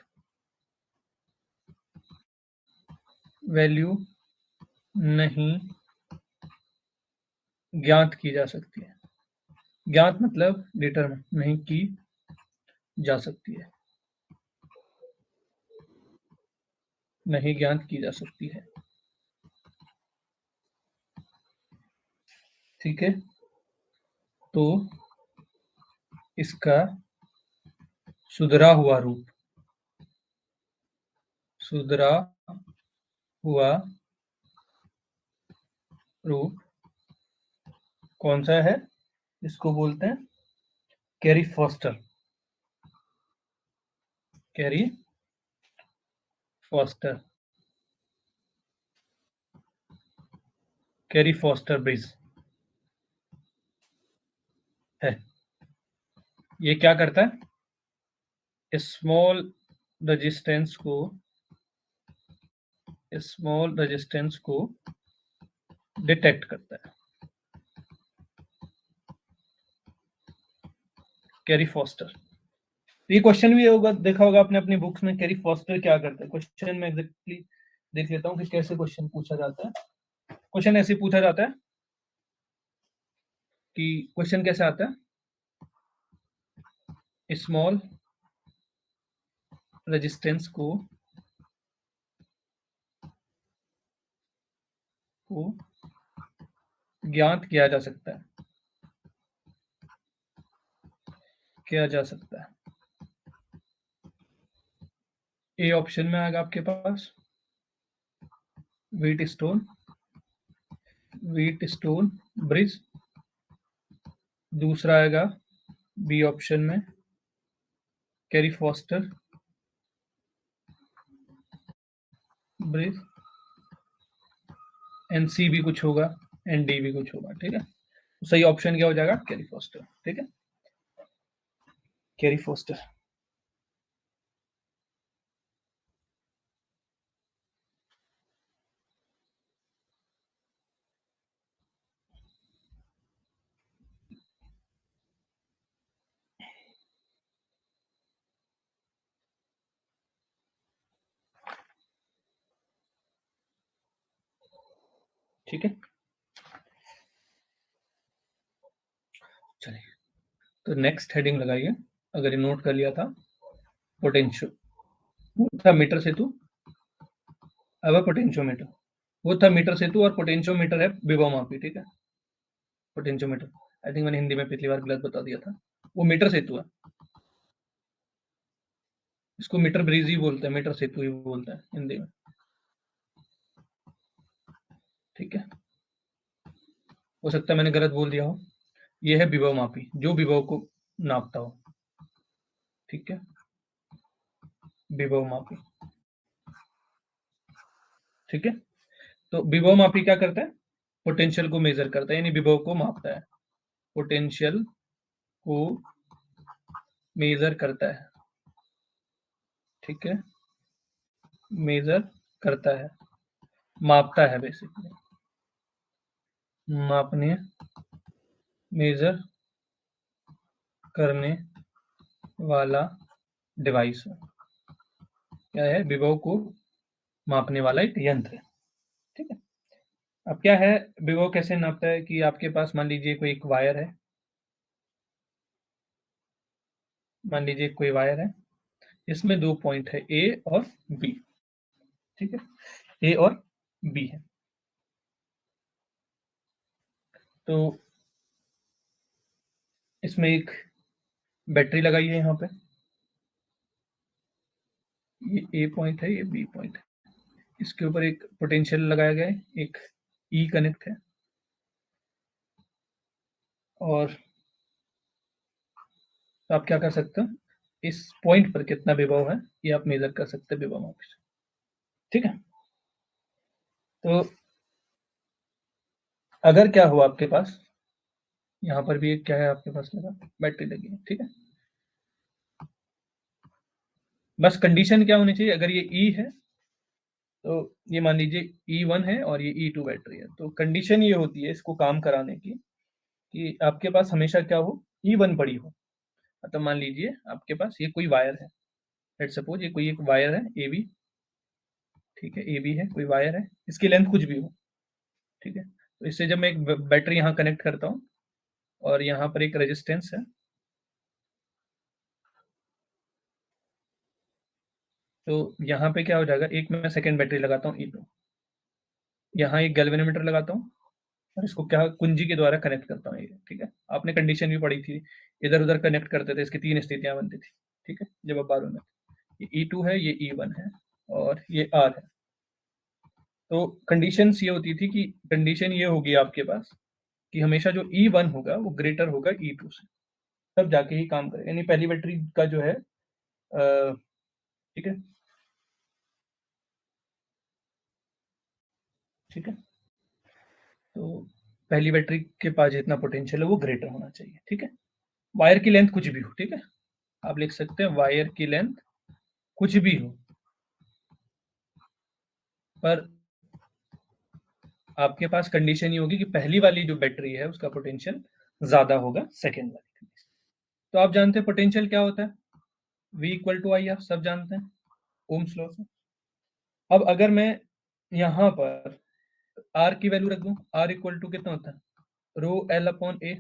वैल्यू नहीं ज्ञात की जा सकती है। ज्ञात मतलब डिटरमिन नहीं की जा सकती है, नहीं ज्ञात की जा सकती है। ठीक है, तो इसका सुधरा हुआ रूप, सुधरा हुआ रूप कौन सा है? इसको बोलते हैं carry foster. Carry foster, carry Foster bridge है। ये क्या करता है? स्मॉल रेजिस्टेंस को डिटेक्ट करता है। कैरी फॉस्टर, ये क्वेश्चन भी होगा, देखा होगा आपने अपनी बुक्स में। कैरी फॉस्टर क्या करता है? क्वेश्चन में एग्जैक्टली देख लेता हूँ कि कैसे क्वेश्चन पूछा जाता है। क्वेश्चन ऐसे पूछा जाता है कि क्वेश्चन कैसे आता है? स्मॉल रेजिस्टेंस को ज्ञात किया जा सकता है, किया जा सकता है। ए ऑप्शन में आएगा आपके पास व्हीट स्टोन ब्रिज। दूसरा आएगा बी ऑप्शन में Carey Foster bridge. And C भी कुछ होगा, एन डी भी कुछ होगा। ठीक है, तो सही ऑप्शन क्या हो जाएगा? Carry foster. ठीक है, कैरी फॉस्टर। ठीक है, चलिए, तो नेक्स्ट हेडिंग लगाइए। अगर ये नोट कर लिया था, पोटेंशियो था मीटर से, तू अब है पोटेंशियोमीटर। वो था मीटर सेतु, और पोटेंशियोमीटर है विभवमापी, ठीक है। पोटेंशियोमीटर, आई थिंक मैंने हिंदी में पिछली बार गलत बता दिया था, वो मीटर सेतु है। इसको मीटर ब्रिज ही बोलते हैं, मीटर सेतु ही बोलते हैं हिंदी में, ठीक है। हो सकता है मैंने गलत बोल दिया हो। ये है विभवमापी, जो विभव को नापता हो, ठीक है। विभवमापी, ठीक है। तो विभवमापी क्या करता है? पोटेंशियल को मेजर करता है, यानी विभव को मापता है। पोटेंशियल को मेजर करता है, ठीक है। मेजर करता है, मापता है बेसिकली, मापने, मेजर करने वाला डिवाइस है। क्या है? विभव को मापने वाला एक यंत्र है, ठीक है। अब क्या है, विभव कैसे नापता है कि आपके पास मान लीजिए कोई एक वायर है, मान लीजिए कोई वायर है, इसमें दो पॉइंट है, ए और बी, ठीक है। ए और बी है। तो इसमें एक बैटरी लगाई है यहाँ पे, ये ए पॉइंट है, ये बी पॉइंट है। इसके ऊपर एक पोटेंशियल लगाया गया है, एक ई कनेक्ट है, और आप क्या कर सकते हो, इस पॉइंट पर कितना विभव है ये आप मेजर कर सकते हैं विभव मापी से, ठीक है। तो अगर क्या हुआ आपके पास, यहाँ पर भी एक क्या है आपके पास लगा, बैटरी लगी है, ठीक है। बस कंडीशन क्या होनी चाहिए, अगर ये ई है तो ये मान लीजिए E1 है और ये E2 बैटरी है, तो कंडीशन ये होती है इसको काम कराने की कि आपके पास हमेशा क्या हो, E1 पड़ी हो। मतलब मान लीजिए आपके पास ये कोई वायर है, लेट्स सपोज ये कोई एक वायर है ए बी, ठीक है। ए बी है, कोई वायर है, इसकी लेंथ कुछ भी हो, ठीक है। तो इससे जब मैं एक बैटरी यहाँ कनेक्ट करता हूँ और यहाँ पर एक रेजिस्टेंस है, तो यहाँ पे क्या हो जाएगा, एक मैं सेकेंड बैटरी लगाता हूँ E2, यहाँ एक गैल्वेनोमीटर लगाता हूँ और इसको क्या कुंजी के द्वारा कनेक्ट करता हूँ, ये ठीक है। आपने कंडीशन भी पढ़ी थी, इधर उधर कनेक्ट करते थे, इसकी तीन स्थितियां बनती थी, ठीक है, जब आप 12 में थे। ये E2 है, ये E1 है, और ये R है। तो कंडीशन ये होती थी कि कंडीशन ये होगी आपके पास कि हमेशा जो E1 होगा वो ग्रेटर होगा E2 से, तब जाके ही काम करेगा, यानी पहली बैटरी का जो है ठीक है, ठीक है। तो पहली बैटरी के पास जितना पोटेंशियल है वो ग्रेटर होना चाहिए, ठीक है। वायर की लेंथ कुछ भी हो, ठीक है, आप लिख सकते हैं वायर की लेंथ कुछ भी हो, पर आपके पास कंडीशन ये होगी कि पहली वाली जो बैटरी है उसका पोटेंशियल ज्यादा होगा सेकेंड वाली। तो आप जानते हैं पोटेंशियल क्या होता है, V इक्वल टू आई, आप सब जानते हैं ओम्स लॉ से। अब अगर मैं यहाँ पर R की वैल्यू रख दूं, R इक्वल टू कितना होता है, रो एल अपॉन ए,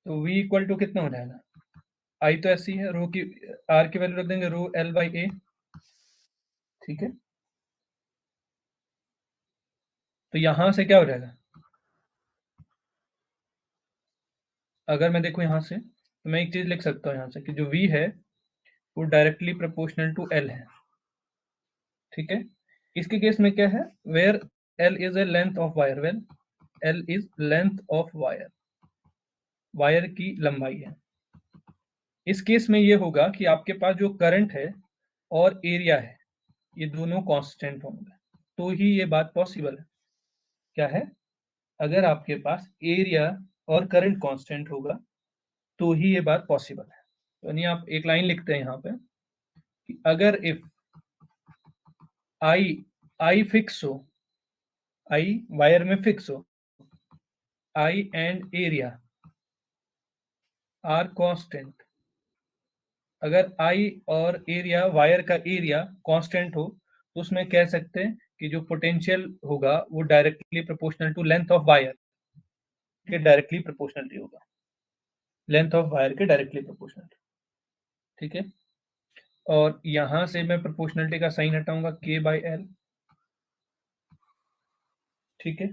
तो V इक्वल टू कितना हो जाएगा, आई तो ऐसी है, रो की R की वैल्यू रख देंगे रो एल बाई ए, ठीक है। तो यहां से क्या हो जाएगा, अगर मैं देखूं यहाँ से तो मैं एक चीज लिख सकता हूँ यहाँ से कि जो V है वो डायरेक्टली प्रोपोर्शनल टू L है, ठीक है। इसके केस में क्या है, where L is A length of wire, well L is length of wire, wire की लंबाई है। इस केस में ये होगा कि आपके पास जो करंट है और एरिया है ये दोनों कांस्टेंट होंगे, तो ही ये बात पॉसिबल है। क्या है, अगर आपके पास एरिया और करंट कांस्टेंट होगा तो ही ये बात पॉसिबल है। तो यानी आप एक लाइन लिखते हैं यहाँ पे कि अगर इफ आई आई फिक्स हो, आई वायर में फिक्स हो, आई एंड एरिया आर कांस्टेंट, अगर आई और एरिया वायर का एरिया कांस्टेंट हो तो उसमें कह सकते हैं कि जो पोटेंशियल होगा वो directly proportional to length of wire के डायरेक्टली प्रोपोर्शनल होगा, लेंथ ऑफ वायर के डायरेक्टली प्रोपोर्शनल, ठीक है। और यहां से मैं प्रोपोर्शनलिटी का साइन हटाऊंगा, के बाई एल, ठीक है?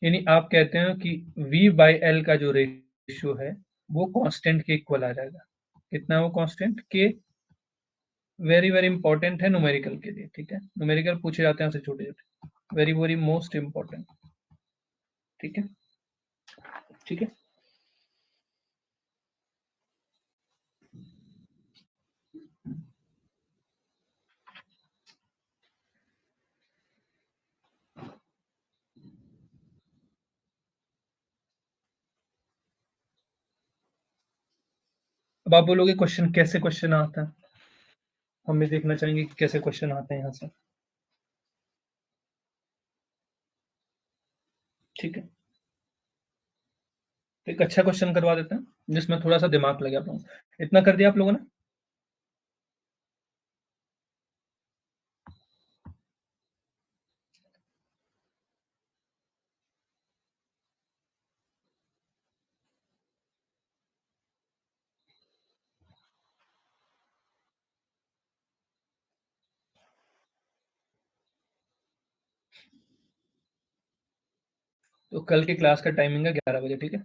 यानी आप कहते हैं कि V/L का जो रेशियो है, वो कांस्टेंट के इक्वल आ जाएगा। कितना है वो constant? K very, very important है न्यूमेरिकल के लिए, ठीक है? न्यूमेरिकल पूछे जाते हैं उससे छोटे-छोटे। वेरी, वेरी मोस्ट इम्पोर्टेंट, ठीक है? ठीक है? अब आप बोलोगे क्वेश्चन कैसे क्वेश्चन आता है? हम भी देखना चाहेंगे कि कैसे क्वेश्चन आते हैं यहाँ से, ठीक है? तो एक अच्छा क्वेश्चन करवा देते हैं, जिसमें थोड़ा-सा दिमाग लगे आप लोगों का। इतना कर दिया आप लोगों ने? तो कल की क्लास का टाइमिंग है 11 बजे, ठीक है?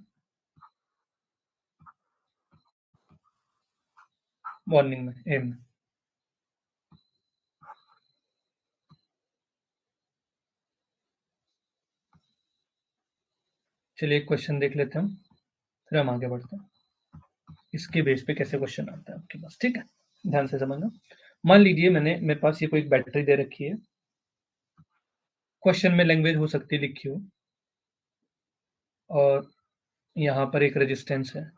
मॉर्निंग में, एम में। चलिए एक क्वेश्चन देख लेते हैं हम, फिर हम आगे बढ़ते हैं। इसके बेस पे कैसे क्वेश्चन आता है आपके पास, ठीक है? ध्यान से समझना। मान लीजिए मेरे पास ये कोई बैटरी दे रखी है, क्वेश्चन में लैंग्वेज हो सकती है लिखी हो, और यहाँ पर एक रेजिस्टेंस है,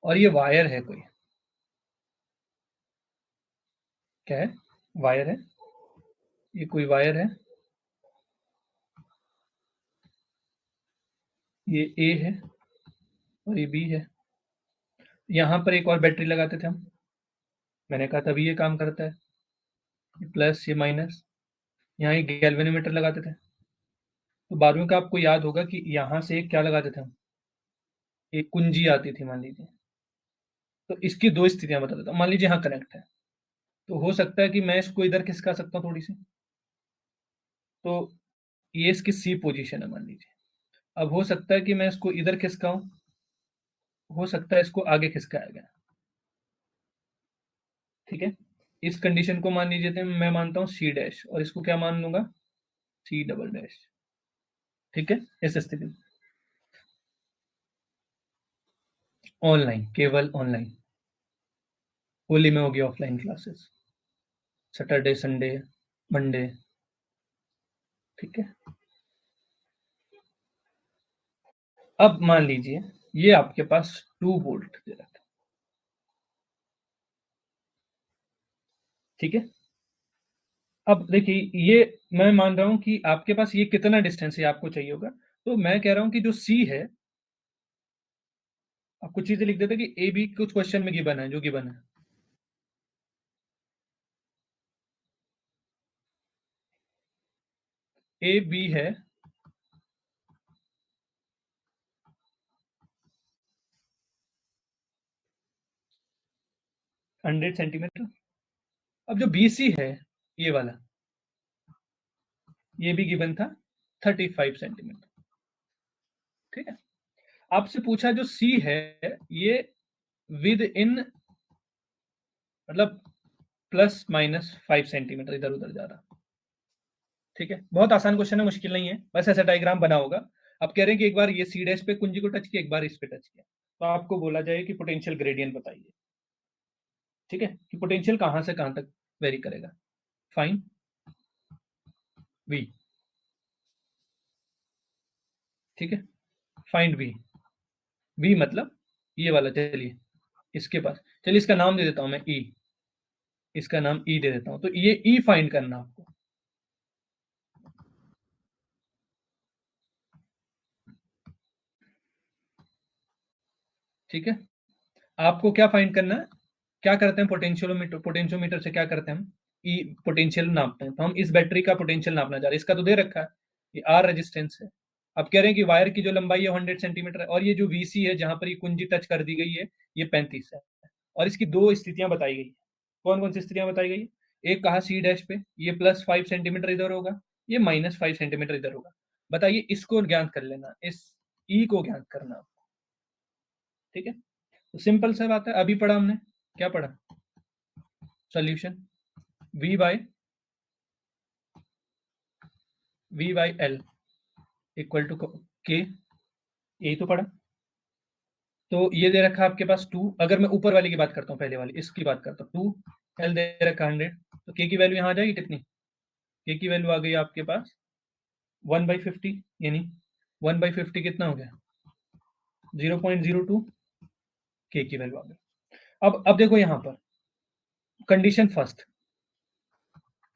और ये वायर है कोई, क्या है? वायर है, ये कोई वायर है, ये ए है और ये बी है। यहाँ पर एक और बैटरी लगाते थे हम, मैंने कहा तभी ये काम करता है, ये प्लस ये माइनस। यहाँ एक गैल्वेनोमीटर लगाते थे। तो 12वीं का आपको याद होगा कि यहाँ से एक क्या लगाते थे हम, एक कुंजी आती थी मान लीजिए। तो इसकी दो स्थितियां बता देता हूँ। मान लीजिए यहाँ कनेक्ट है, तो हो सकता है कि मैं इसको इधर खिसका सकता हूँ थोड़ी सी, तो ये इसकी सी पोजीशन है मान लीजिए। अब हो सकता है कि मैं इसको इधर खिसकाऊं, हो सकता है इसको आगे खिसकाया गया, ठीक है? इस कंडीशन को मान लीजिए तो मैं मानता हूँ सी डैश, और इसको क्या मान लूंगा, सी डबल डैश, ठीक है? इस स्थिति में ऑनलाइन, केवल ऑनलाइन। होली में होगी offline classes, Saturday Sunday Monday, ठीक है? अब मान लीजिए ये आपके पास 2 वोल्ट दे रखा है, ठीक है? अब देखिए, ये मैं मान रहा हूं कि आपके पास ये कितना डिस्टेंस है आपको चाहिए होगा, तो मैं कह रहा हूं कि जो सी है, आप कुछ चीजें लिख देते कि ए बी कुछ क्वेश्चन में गिवन है, जो गिवन है ए बी है 100 सेंटीमीटर। अब जो बी सी है, ये वाला, ये भी गिवन था 35 सेंटीमीटर, ठीक है? आपसे पूछा जो सी है, ये विद इन, मतलब +- 5 सेंटीमीटर इधर उधर जा रहा, ठीक है? बहुत आसान क्वेश्चन है, मुश्किल नहीं है, बस ऐसा डायग्राम बना होगा। आप कह रहे हैं कि एक बार ये सी डैश पे कुंजी को टच किया, एक बार इस पे टच किया, तो आपको बोला जाए कि पोटेंशियल ग्रेडियंट बताइए, ठीक है? कि पोटेंशियल कहाँ से कहाँ तक वेरी करेगा। फाइन वी, ठीक है? फाइंड वी, वी मतलब ये वाला, चलिए इसके पास, चलिए इसका नाम दे देता हूं मैं ई, इसका नाम ई दे देता हूं, तो ये ई फाइंड करना आपको, ठीक है? आपको क्या फाइंड करना है? क्या करते हैं पोटेंशियोमीटर, पोटेंशियोमीटर से क्या करते हैं हम, ई पोटेंशियल नापते हैं, तो हम इस बैटरी का पोटेंशियल नापना चाह रहे हैं, इसका तो दे रखा है, ये आर रेजिस्टेंस है। अब कह रहे हैं कि वायर की जो लंबाई है 100 सेंटीमीटर है, और ये जो वीसी है जहां पर ये कुंजी टच कर दी गई है, ये 35 है, और इसकी दो स्थितियां बताई गई है। कौन कौन सी स्थितियां बताई गई? एक कहा सी डैश पे ये +5 सेंटीमीटर इधर होगा, ये -5 सेंटीमीटर इधर होगा। बताइए, इसको ज्ञात कर लेना, इस ई को ज्ञात करना, ठीक है। तो सिंपल सा बात है, अभी पढ़ा हमने, क्या पढ़ा, solution V by L equal to K, यही तो पढ़ा। तो ये दे रखा है आपके पास 2, अगर मैं ऊपर वाली की बात करता हूँ, पहले वाली इसकी बात करता हूँ, 2 एल दे रखा 100, तो के की वैल्यू यहाँ आ जाएगी कितनी, के की वैल्यू आ गई आपके पास 1/50, यानी 1/50 कितना हो गया, 0.02 के की वैल्यू आ गई। अब देखो यहाँ पर कंडीशन फर्स्ट,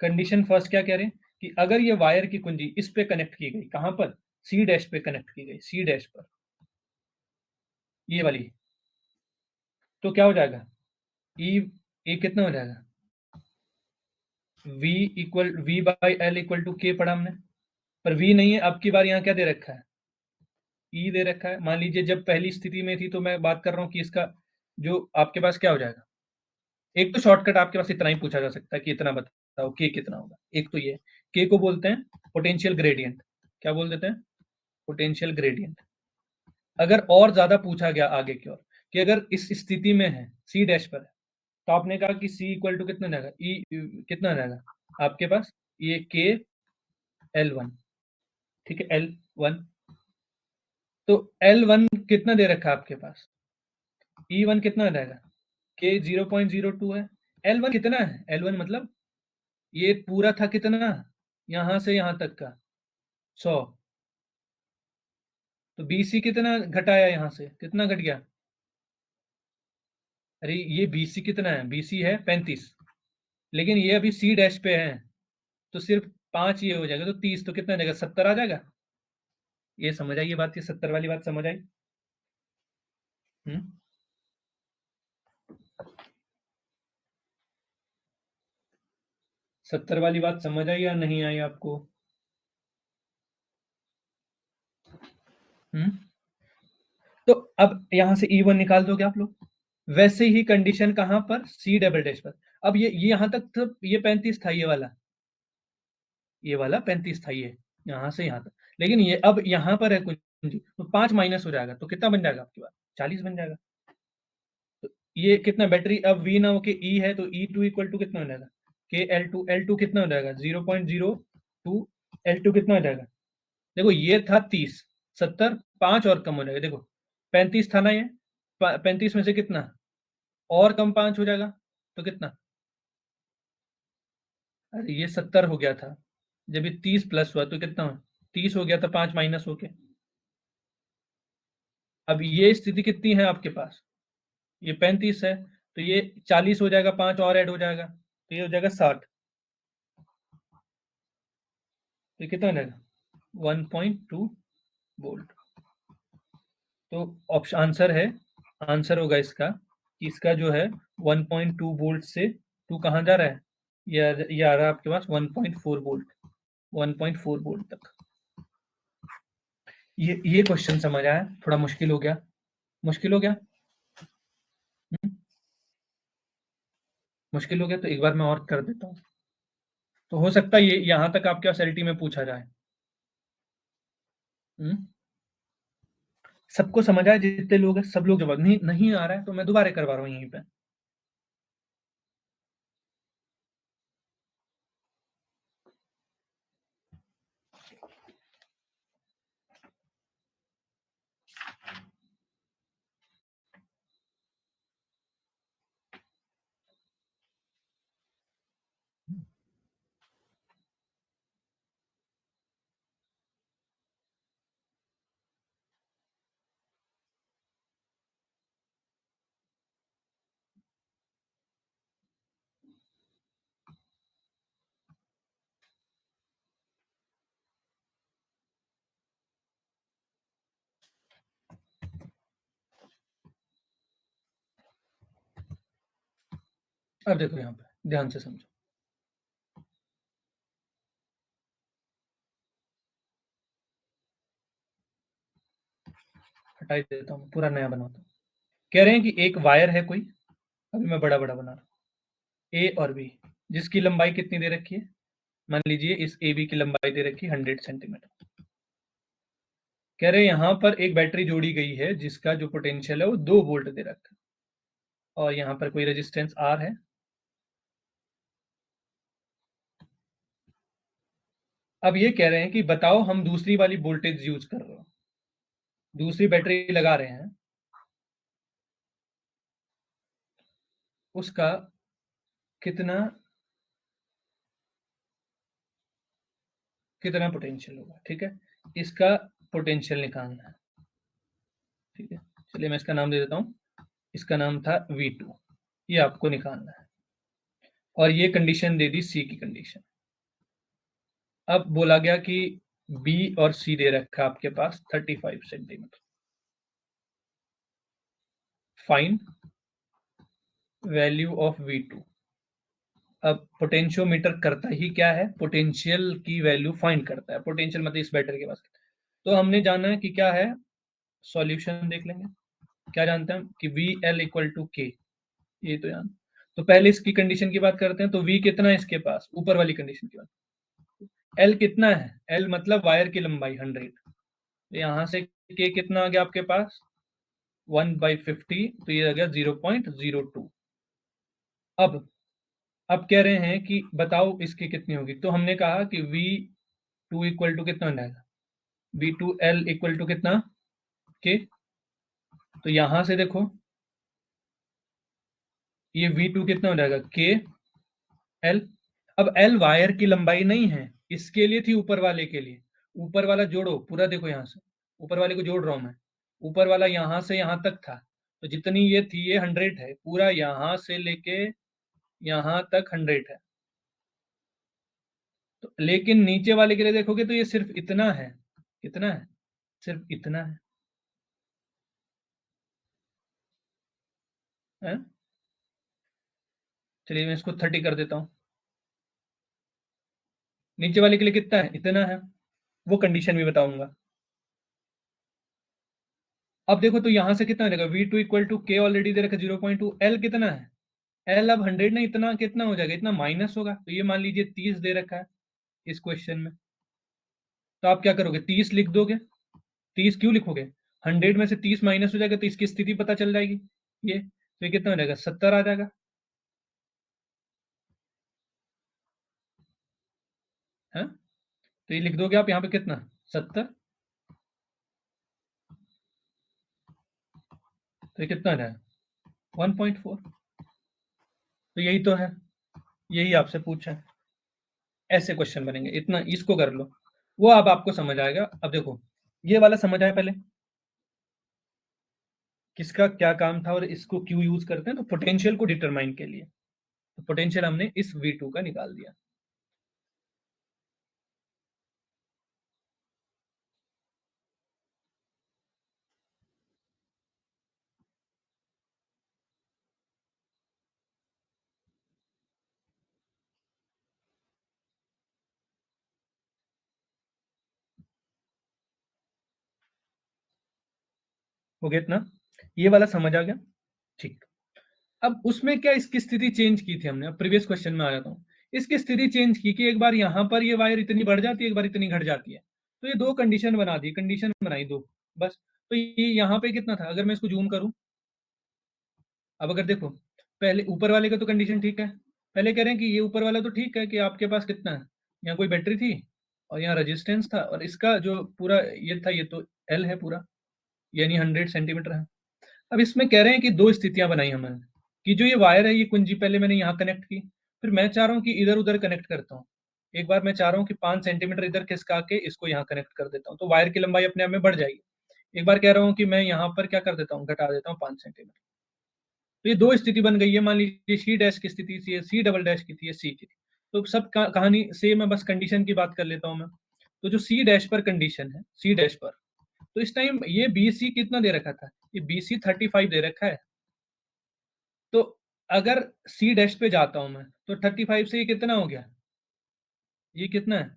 कंडीशन फर्स्ट क्या कह रहे हैं कि अगर ये वायर की कुंजी इस पे कनेक्ट की गई, कहां पर, सी डैश पे कनेक्ट की गई, सी डैश पर, ये वाली, तो क्या हो जाएगा, ई ए कितना हो जाएगा, V by L equal to K पढ़ा हमने, पर वी नहीं है, अब की बार यहाँ क्या दे रखा है, ई दे रखा है। मान लीजिए जब पहली स्थिति में थी, तो मैं बात कर रहा हूँ कि इसका जो आपके पास क्या हो जाएगा, एक तो शॉर्टकट आपके पास इतना ही पूछा जा सकता है कि इतना बताओ के कितना होगा, एक तो ये के को बोलते हैं पोटेंशियल ग्रेडियंट, क्या बोल देते हैं, पोटेंशियल ग्रेडियंट। अगर और ज्यादा पूछा गया आगे की ओर कि अगर इस स्थिति में है, सी डैश पर है, तो आपने कहा कि सी इक्वल टू कितना जाएगा, ई कितना जाएगा आपके पास, ये के L1, ठीक है, L1, तो L1 कितना दे रखा है आपके पास, E1 कितना आ जाएगा, के 0.02 है, L1 कितना है, L1 मतलब ये पूरा था कितना, यहां से यहां तक का 100, तो BC कितना घटाया, यहां से कितना घट गया, अरे ये BC कितना है, BC है 35, लेकिन ये अभी सी डैश पे है, तो सिर्फ 5 ये हो जाएगा, तो 30, तो कितना आ जाएगा, 70 आ जाएगा। ये समझ आई, ये बात, ये 70 वाली बात समझ आई। हम्म 70 वाली बात समझ आई या नहीं आई आपको। हम्म तो अब यहां से E1 निकाल दोगे आप लोग, वैसे ही कंडीशन कहां पर, सी डबल डैश पर। अब ये यहां तक तो ये 35 था, ये वाला 35 था, ये यहां से यहां तक, लेकिन ये अब यहां पर है कुछ, तो 5 माइनस हो जाएगा, तो कितना बन जाएगा आपके पास, 40 बन जाएगा। तो ये कितना बैटरी, अब वी ना होके ई है, तो E2 इक्वल टू कितना हो जाएगा, के L2 कितना हो जाएगा, 0.02, L2 कितना हो जाएगा, देखो ये था 30, 70, 5 और कम हो जाएगा, देखो 35 था ना ये, 35 में से कितना और कम 5 हो जाएगा, तो कितना, अरे ये 70 हो गया था, जब ये 30 प्लस हुआ तो कितना हुआ, 30 हो गया था, 5 माइनस होके। अब ये स्थिति कितनी है आपके पास, ये 35 है, तो ये 40 हो जाएगा, 5 और ऐड हो जाएगा, तो ये हो जाएगा 60, तो कितना हो जाएगा 1.2 वोल्ट। तो ऑप्शन आंसर है, आंसर होगा इसका कि इसका जो है 1.2 वोल्ट से 2 कहाँ जा रहा है, ये आ रहा है आपके पास 1.4 वोल्ट, 1.4 वोल्ट तक। ये क्वेश्चन समझ आया, थोड़ा मुश्किल हो गया, मुश्किल हो गया। हम्म, मुश्किल हो गया, तो एक बार मैं और कर देता हूँ, तो हो सकता है ये यहाँ तक आपके पास एलटी में पूछा जाए। हम्म, सबको समझ आया, जितने लोग हैं सब लोग, जवाब नहीं नहीं आ रहा है तो मैं दोबारा करवा रहा हूँ यहीं पे। अब देखो यहाँ पे ध्यान से समझो, हटा ही देता हूँ, पूरा नया बनाता हूँ। कह रहे हैं कि एक वायर है कोई, अभी मैं बड़ा बड़ा बना रहा हूँ, ए और बी, जिसकी लंबाई कितनी दे रखी है, मान लीजिए इस ए बी की लंबाई दे रखी है 100 सेंटीमीटर, कह रहे यहाँ पर एक बैटरी जोड़ी गई है जिसका जो पोटेंशियल है वो 2 वोल्ट दे रखा है, और यहाँ पर कोई रेजिस्टेंस आर है। अब ये कह रहे हैं कि बताओ, हम दूसरी वाली वोल्टेज यूज कर रहे हो, दूसरी बैटरी लगा रहे हैं, उसका कितना कितना पोटेंशियल होगा। ठीक है, इसका पोटेंशियल निकालना है। ठीक है, चलिए मैं इसका नाम दे देता हूँ, इसका नाम था V2, ये आपको निकालना है, और ये कंडीशन दे दी सी की कंडीशन। अब बोला गया कि बी और सी दे रखा आपके पास 35 centimetre. Find value of V2। अब पोटेंशियोमीटर करता ही क्या है, पोटेंशियल की वैल्यू फाइंड करता है। पोटेंशियल मतलब इस बैटरी के पास, तो हमने जाना है कि क्या है, सॉल्यूशन देख लेंगे। क्या जानते हैं हम कि वी एल इक्वल टू के, ये तो जान। तो पहले इसकी कंडीशन की बात करते हैं, तो वी कितना है इसके पास, ऊपर वाली कंडीशन की बात। एल कितना है, एल मतलब वायर की लंबाई 100, यहां से के कितना आ गया आपके पास 1/50, तो ये आ गया 0.02। अब अब कह रहे हैं कि बताओ इसकी कितनी होगी, तो हमने कहा कि V2 इक्वल टू कितना हो जाएगा, V2L इक्वल टू कितना, के। तो यहां से देखो, ये V2 कितना हो जाएगा, के एल। अब एल वायर की लंबाई नहीं है, इसके लिए थी ऊपर वाले के लिए। ऊपर वाला जोड़ो पूरा, देखो यहां से ऊपर वाले को जोड़ रहा हूं मैं। ऊपर वाला यहां से यहां तक था, तो जितनी ये थी ये 100 है, पूरा यहां से लेके यहां तक 100 है। तो लेकिन नीचे वाले के लिए देखोगे तो ये सिर्फ इतना है, कितना है, सिर्फ इतना है। चलिए मैं इसको 30 कर देता हूँ। नीचे वाले के लिए कितना है, इतना है, वो कंडीशन भी बताऊंगा। अब देखो तो यहां से कितना हो जाएगा, V2 इक्वल टू के ऑलरेडी दे रखा 0.2, एल कितना है, एल अब 100 नहीं, इतना कितना हो जाएगा, इतना माइनस होगा, तो ये मान लीजिए 30 दे रखा है इस क्वेश्चन में। तो आप क्या करोगे, 30 लिख दोगे। 30 क्यों लिखोगे, 100 में से 30 माइनस हो जाएगा तो इसकी स्थिति पता चल जाएगी। ये तो ये कितना हो जाएगा, 70 आ जाएगा है। तो ये लिख दोगे आप यहाँ पे कितना, 70। तो ये कितना आ जाएगा 1.4। तो यही तो है, यही आपसे पूछा है। ऐसे क्वेश्चन बनेंगे, इतना इसको कर लो, वो अब आपको समझ आएगा। अब देखो ये वाला समझ आया पहले, किसका क्या काम था और इसको क्यों यूज करते हैं, तो पोटेंशियल को डिटरमाइन के लिए। तो पोटेंशियल हमने इस V2 का निकाल दिया। हो गया इतना, ये वाला समझ आ गया। ठीक। अब उसमें क्या इसकी स्थिति चेंज की थी हमने, अब प्रीवियस क्वेश्चन में आ जाता हूँ। इसकी स्थिति चेंज की कि एक बार यहाँ पर ये वायर इतनी बढ़ जाती है, एक बार इतनी घट जाती है। तो ये दो कंडीशन बना दी, कंडीशन बनाई दो बस। तो ये यहाँ पे कितना था, अगर मैं इसको जूम करूँ, अब अगर देखो, पहले ऊपर वाले का तो कंडीशन ठीक है। पहले कह रहे हैं कि ये ऊपर वाला तो ठीक है कि आपके पास कितना है, यहाँ कोई बैटरी थी और यहाँ रेजिस्टेंस था, और इसका जो पूरा ये था, ये तो एल है पूरा, यानी 100 सेंटीमीटर है। अब इसमें कह रहे हैं कि दो स्थितियां बनाई हमने, कि जो ये वायर है ये कुंजी पहले मैंने यहाँ कनेक्ट की, फिर मैं चाह रहा हूँ कि इधर उधर कनेक्ट करता हूँ। एक बार मैं चाह रहा हूँ कि 5 सेंटीमीटर इधर खिसका के इसको यहाँ कनेक्ट कर देता हूँ, तो वायर की लंबाई अपने आप में बढ़ जाएगी। एक बार कह रहा हूँ कि मैं यहाँ पर क्या कर देता हूँ, घटा देता हूँ 5 सेंटीमीटर। तो ये दो स्थिति बन गई है, मान लीजिए सी डैश की स्थिति सी है, सी डबल डैश की थी, ये सी की थी। तो सब कहानी सेम है, बस कंडीशन की बात कर लेता हूँ मैं। तो जो सी डैश पर कंडीशन है, सी डैश पर, तो इस टाइम ये बी सी कितना दे रखा था, ये बी सी 35 दे रखा है। तो अगर सी डैश पे जाता हूं मैं, तो 35 से ये कितना हो गया, ये कितना है,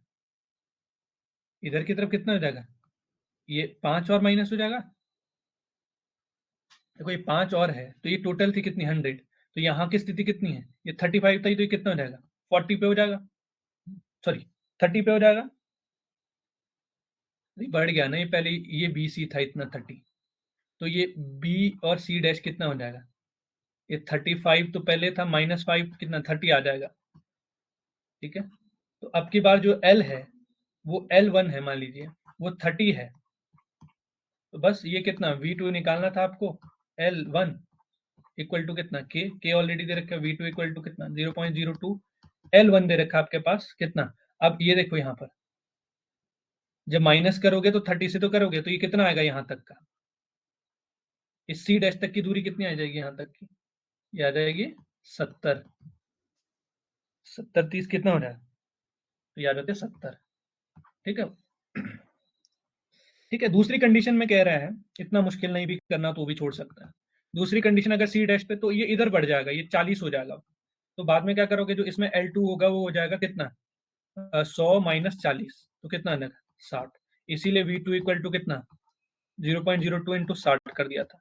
इधर की तरफ कितना हो जाएगा, ये 5 और माइनस हो जाएगा। देखो ये 5 और है, तो ये टोटल थी कितनी, 100। तो यहाँ की स्थिति कितनी है, ये 35 थी, तो ये कितना हो जाएगा, 40 पे हो जाएगा, सॉरी 30 पे हो जाएगा। नहीं बढ़ गया ना, ये पहले ये बी सी था इतना 30, तो ये बी और सी डैश कितना हो जाएगा, ये 35 तो पहले था, -5 कितना 30 आ जाएगा। ठीक है, तो अब की बार जो एल है वो L1 है, मान लीजिए वो 30 है, तो बस ये कितना V2 निकालना था आपको, L1 इक्वल टू कितना के ऑलरेडी दे रखा है, V2 इक्वल टू कितना 0.02, L1 दे रखा है आपके पास कितना। अब ये देखो यहाँ पर जब माइनस करोगे तो 30 से तो करोगे तो ये कितना आएगा यहाँ तक का, इस सी डैश तक की दूरी कितनी आ जाएगी यहाँ तक की, ये आ जाएगी 70, 70 30 कितना हो जाएगा, तो ये आ जाते 70। ठीक है, ठीक है, दूसरी कंडीशन में कह रहा है इतना मुश्किल नहीं भी करना तो भी छोड़ सकता है। दूसरी कंडीशन अगर सी डैश पे, तो ये इधर बढ़ जाएगा, ये 40 हो जाएगा, तो बाद में क्या करोगे, जो इसमें L2 होगा वो हो जाएगा कितना 100 माइनस 40, तो कितना आएगा 60, इसीलिए V2 इक्वल टू कितना 0.02 इंटू 60 कर दिया था,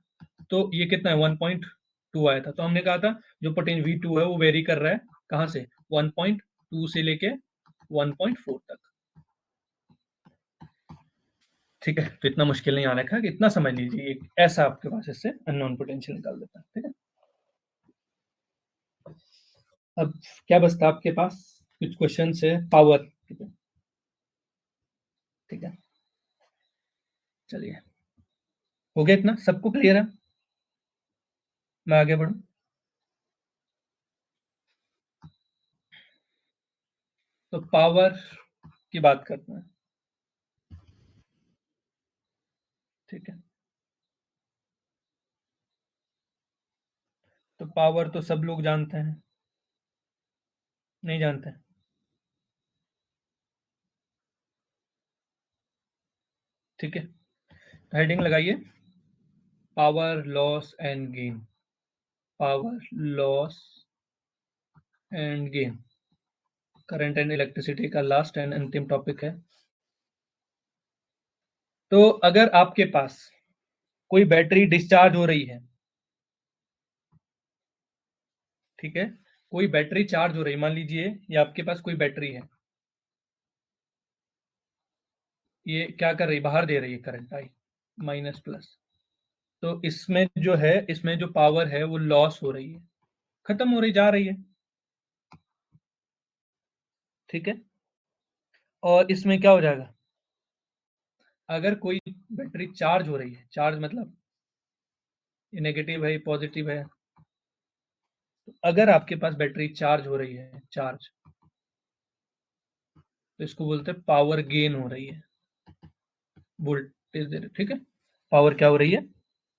तो ये कितना है 1.2 आया था। तो हमने कहा था जो पोटेंशियल V2 है वो वेरी कर रहा है कहाँ से, 1.2 से लेके 1.4 तक। ठीक है, तो इतना मुश्किल नहीं आ रखा है कि इतना समझ लीजिए, ऐसा आपके पास इससे अननोन पोटेंशियल निकाल देता है। ठीक है, अब क्या बचता है आपके पास, कुछ क्वेश्चन है पावर। ठीक है, ठीक है, चलिए, हो गया इतना, सबको क्लियर है, मैं आगे बढ़ूं। तो पावर की बात करते हैं। ठीक है, तो पावर तो सब लोग जानते हैं, नहीं जानते हैं? ठीक है, हेडिंग लगाइए, power loss and gain, power loss and gain, current and electricity का लास्ट एंड अंतिम टॉपिक है। तो अगर आपके पास कोई बैटरी डिस्चार्ज हो रही है, ठीक है, कोई बैटरी चार्ज हो रही है, मान लीजिए ये आपके पास कोई बैटरी है, ये क्या कर रही है, बाहर दे रही है करंट आई माइनस प्लस, तो इसमें जो है, इसमें जो पावर है वो लॉस हो रही है, खत्म हो रही जा रही है। ठीक है, और इसमें क्या हो जाएगा, अगर कोई बैटरी चार्ज हो रही है, चार्ज मतलब ये नेगेटिव है पॉजिटिव है, तो अगर आपके पास बैटरी चार्ज हो रही है, चार्ज, तो इसको बोलते हैं पावर गेन हो रही है, वोल्टेज दे रहे, ठीक है, पावर क्या हो रही है,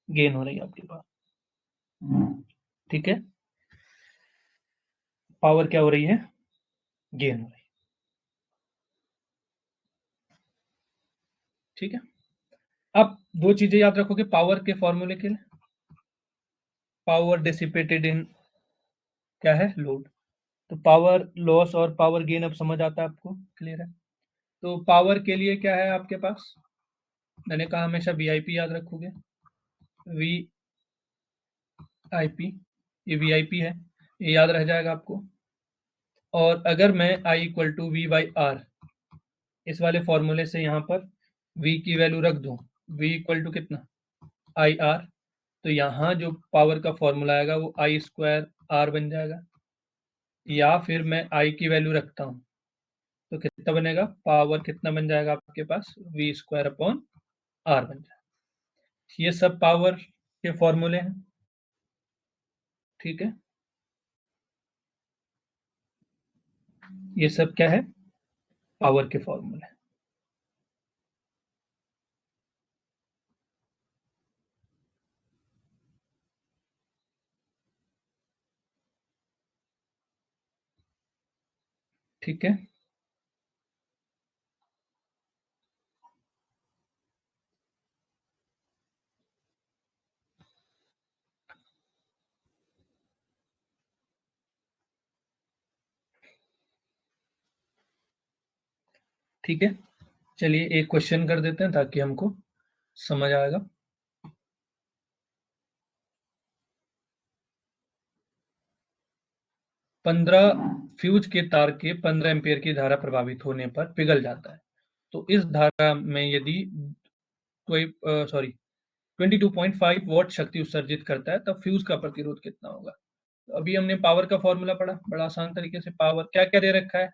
गेन हो रही है आपके पास। ठीक है, पावर क्या हो रही है, गेन हो रही है। ठीक है, अब दो चीजें याद रखोगे पावर के फॉर्मूले के लिए, पावर डिसिपेटेड इन क्या है, लोड, तो पावर लॉस और पावर गेन अब समझ आता है आपको, क्लियर है। तो पावर के लिए क्या है आपके पास, मैंने कहा हमेशा वीआईपी याद रखोगे, वी आई पी, ये वी आई पी है, ये याद रह जाएगा आपको। और अगर मैं I equal to V by R, इस वाले फॉर्मूले से यहाँ पर V की वैल्यू रख दूँ, V इक्वल टू कितना आई आर, तो यहाँ जो पावर का फॉर्मूला आएगा वो आई स्क्वायर आर बन जाएगा, या फिर मैं I की वैल्यू रखता हूँ तो कितना बनेगा, पावर कितना बन जाएगा आपके पास, वी स्क्वायर अपॉन आर बन जाएगा। ये सब पावर के फॉर्मूले हैं। ठीक है, ये सब क्या है, पावर के फॉर्मूले। ठीक है, ठीक है, चलिए एक क्वेश्चन कर देते हैं ताकि हमको समझ आएगा। 15 फ्यूज के तार के 15 एम्पियर की धारा प्रभावित होने पर पिघल जाता है, तो इस धारा में यदि कोई 22.5 वॉट शक्ति उत्सर्जित करता है तब फ्यूज का प्रतिरोध कितना होगा। तो अभी हमने पावर का फॉर्मूला पढ़ा बड़ा आसान तरीके से। पावर क्या क्या दे रखा है,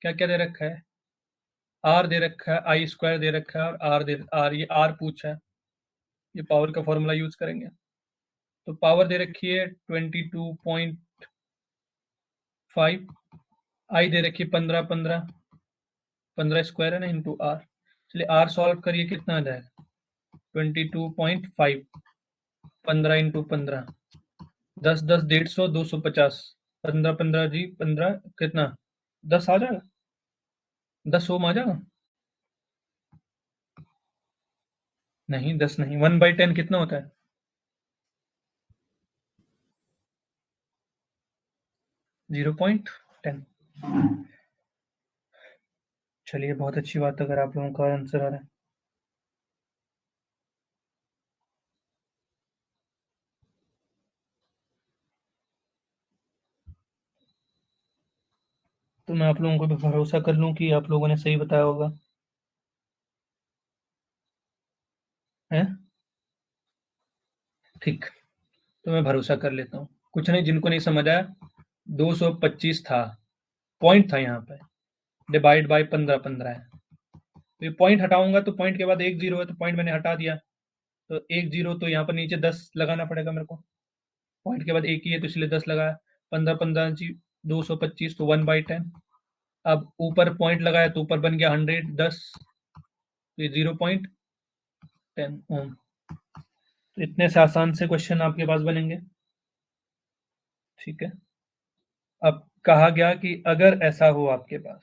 क्या क्या दे रखा है, आर दे रखा है, आई स्क्वायर दे रखा है, और ये आर पूछा है, ये पावर का फॉर्मूला यूज करेंगे। तो पावर दे रखी है 22.5, आई दे रखी है 15 स्क्वायर है ना इंटू आर। चलिए आर सॉल्व करिए, कितना आ जाएगा 22.5, 15 इंटू 15, 10 10 150, 250, 15 15 जी 15, कितना 10 आ जाएगा, 10 ओम आ जाएगा। नहीं 10 नहीं, 1/10 कितना होता है, 0.10। चलिए बहुत अच्छी बात, अगर आप लोगों का आंसर आ रहा है। तो मैं आप लोगों को भी भरोसा कर लूं कि आप लोगों ने सही बताया होगा, है ठीक। तो मैं भरोसा कर लेता हूँ। कुछ नहीं, जिनको नहीं समझ आया, 225 था, पॉइंट था यहाँ पे, डिवाइड बाय 15 15 है। तो ये पॉइंट हटाऊंगा तो पॉइंट के बाद एक जीरो है, तो पॉइंट मैंने हटा दिया, तो एक जीरो, तो यहाँ पर नीचे 10 लगाना पड़ेगा मेरे को। पॉइंट के बाद एक ही है तो इसलिए 10 लगाया, 15 15 जी 225, तो 1/10। अब ऊपर पॉइंट लगाया तो ऊपर बन गया 100, 10, तो ये 0.10 ओम। तो इतने से आसान से क्वेश्चन आपके पास बनेंगे, ठीक है। अब कहा गया कि अगर ऐसा हो आपके पास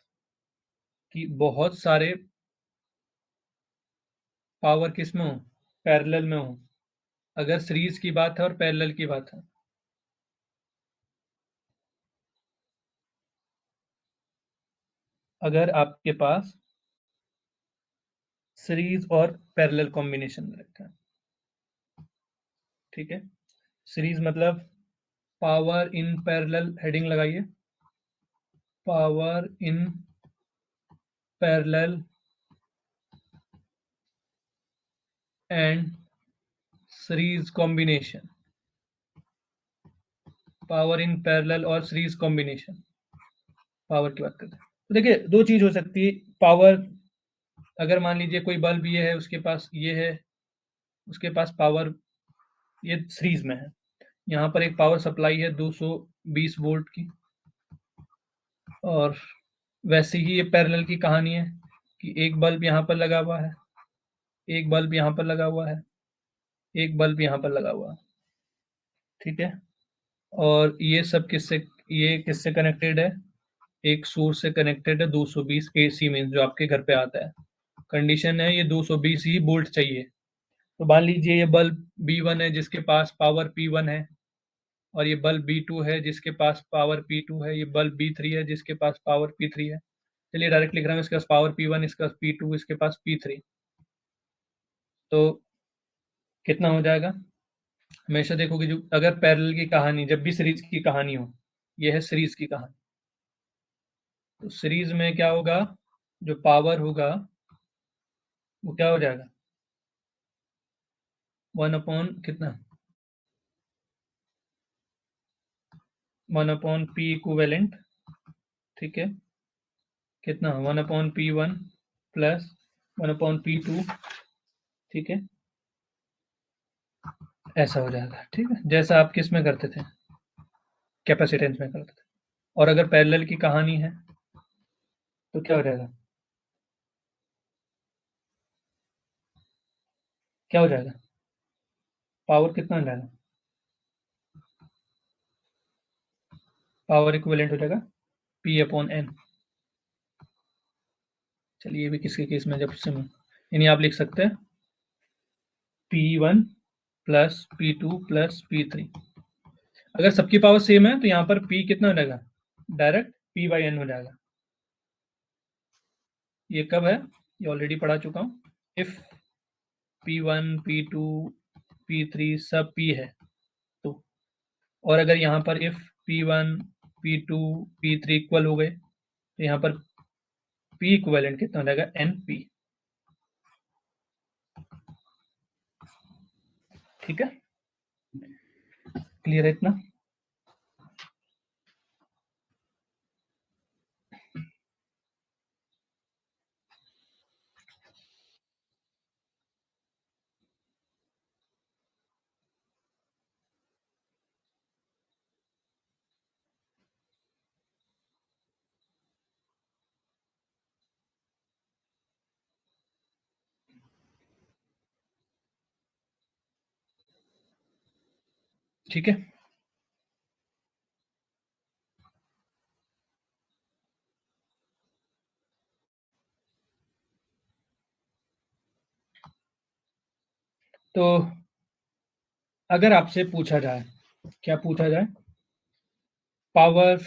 कि बहुत सारे पावर किस में हो, पैरेलल में हो, अगर सीरीज की बात है और पैरेलल की बात है, अगर आपके पास सीरीज और पैरेलल कॉम्बिनेशन में रखा है, ठीक है। सीरीज मतलब पावर इन पैरेलल, हेडिंग लगाइए, power in parallel and series combination, power in parallel और सीरीज कॉम्बिनेशन, पावर की बात करते हैं। तो देखिए दो चीज हो सकती है, पावर, अगर मान लीजिए कोई बल्ब ये है, उसके पास ये है, उसके पास पावर ये सीरीज में है, यहाँ पर एक पावर सप्लाई है 220 वोल्ट की, और वैसे ही ये पैरेलल की कहानी है कि एक बल्ब यहाँ पर लगा हुआ है, एक बल्ब यहाँ पर लगा हुआ है, एक बल्ब यहाँ पर लगा हुआ है, ठीक है। और ये किससे कनेक्टेड है, एक सोर्स से कनेक्टेड है 220 एसी में, जो आपके घर पे आता है। कंडीशन है ये 220 ही वोल्ट चाहिए। तो मान लीजिए ये बल्ब B1 है जिसके पास पावर P1 है, और ये बल्ब B2 है जिसके पास पावर P2 है, ये बल्ब B3 है जिसके पास पावर P3 है। चलिए डायरेक्ट लिख रहा हूँ, इसके पास पावर P1, इसके पास P2, इसके पास P3। तो कितना हो जाएगा, हमेशा देखोगे जो अगर पैरेलल की कहानी, जब भी सीरीज की कहानी हो, ये है सीरीज की कहानी, तो सीरीज में क्या होगा, जो पावर होगा वो क्या हो जाएगा, 1 अपॉन कितना, 1/P इक्विवेलेंट, ठीक है, कितना 1/P1 प्लस 1/P2, ठीक है, ऐसा हो जाएगा, ठीक है, जैसा आप किस में करते थे, कैपेसिटेंस में करते थे। और अगर पैरेलल की कहानी है तो क्या हो जाएगा, क्या हो जाएगा, पावर कितना हो जाएगा, पावर इक्विवेलेंट हो जाएगा P/N। चलिए ये भी किसके केस में, जब से यानी आप लिख सकते हैं P1 plus P2 plus P3। अगर सबकी पावर सेम है तो यहाँ पर P कितना हो जाएगा, डायरेक्ट P/N हो जाएगा। ये कब है, ये ऑलरेडी पढ़ा चुका हूँ। इफ P1 P2 P3 सब P है तो, और अगर यहाँ पर if P1 P2 P3 equal हो गए, तो यहाँ पर पी इक्विवेलेंट कितना हो जाएगा, NP। ठीक है, क्लियर है इतना? ठीक है, तो अगर आपसे पूछा जाए, क्या पूछा जाए, पावर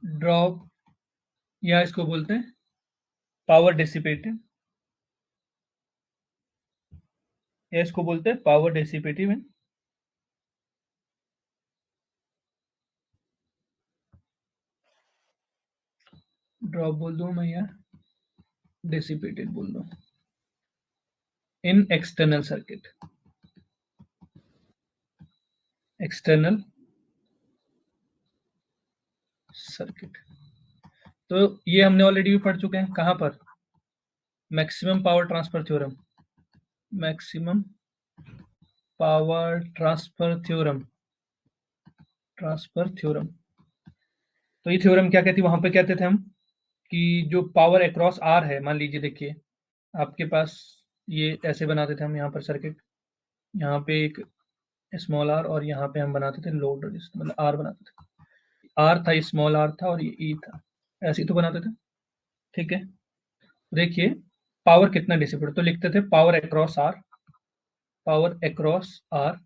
ड्रॉप, या इसको बोलते हैं पावर डिसिपेटिव, या इसको बोलते हैं पावर डिसिपेटिव है, ड्रॉप बोल दूं मैं या डिसिपेटेड बोल दूं, इन एक्सटर्नल सर्किट, एक्सटर्नल सर्किट। तो ये हमने ऑलरेडी भी पढ़ चुके हैं, कहां पर, maximum power transfer theorem, maximum power transfer theorem, transfer theorem. तो ये थ्योरम क्या कहती है, वहां पे कहते थे हम कि जो पावर अक्रॉस आर है, मान लीजिए देखिए आपके पास ये ऐसे बनाते थे हम यहाँ पर सर्किट, यहाँ पे एक स्मॉल आर और यहाँ पे हम बनाते थे लोड रजिस्टर, मतलब आर बनाते थे, आर था, स्मॉल आर था और ये ई था, ऐसे ही तो बनाते थे। ठीक है, देखिए पावर कितना डिसिपेट, तो लिखते थे power across R, power across R,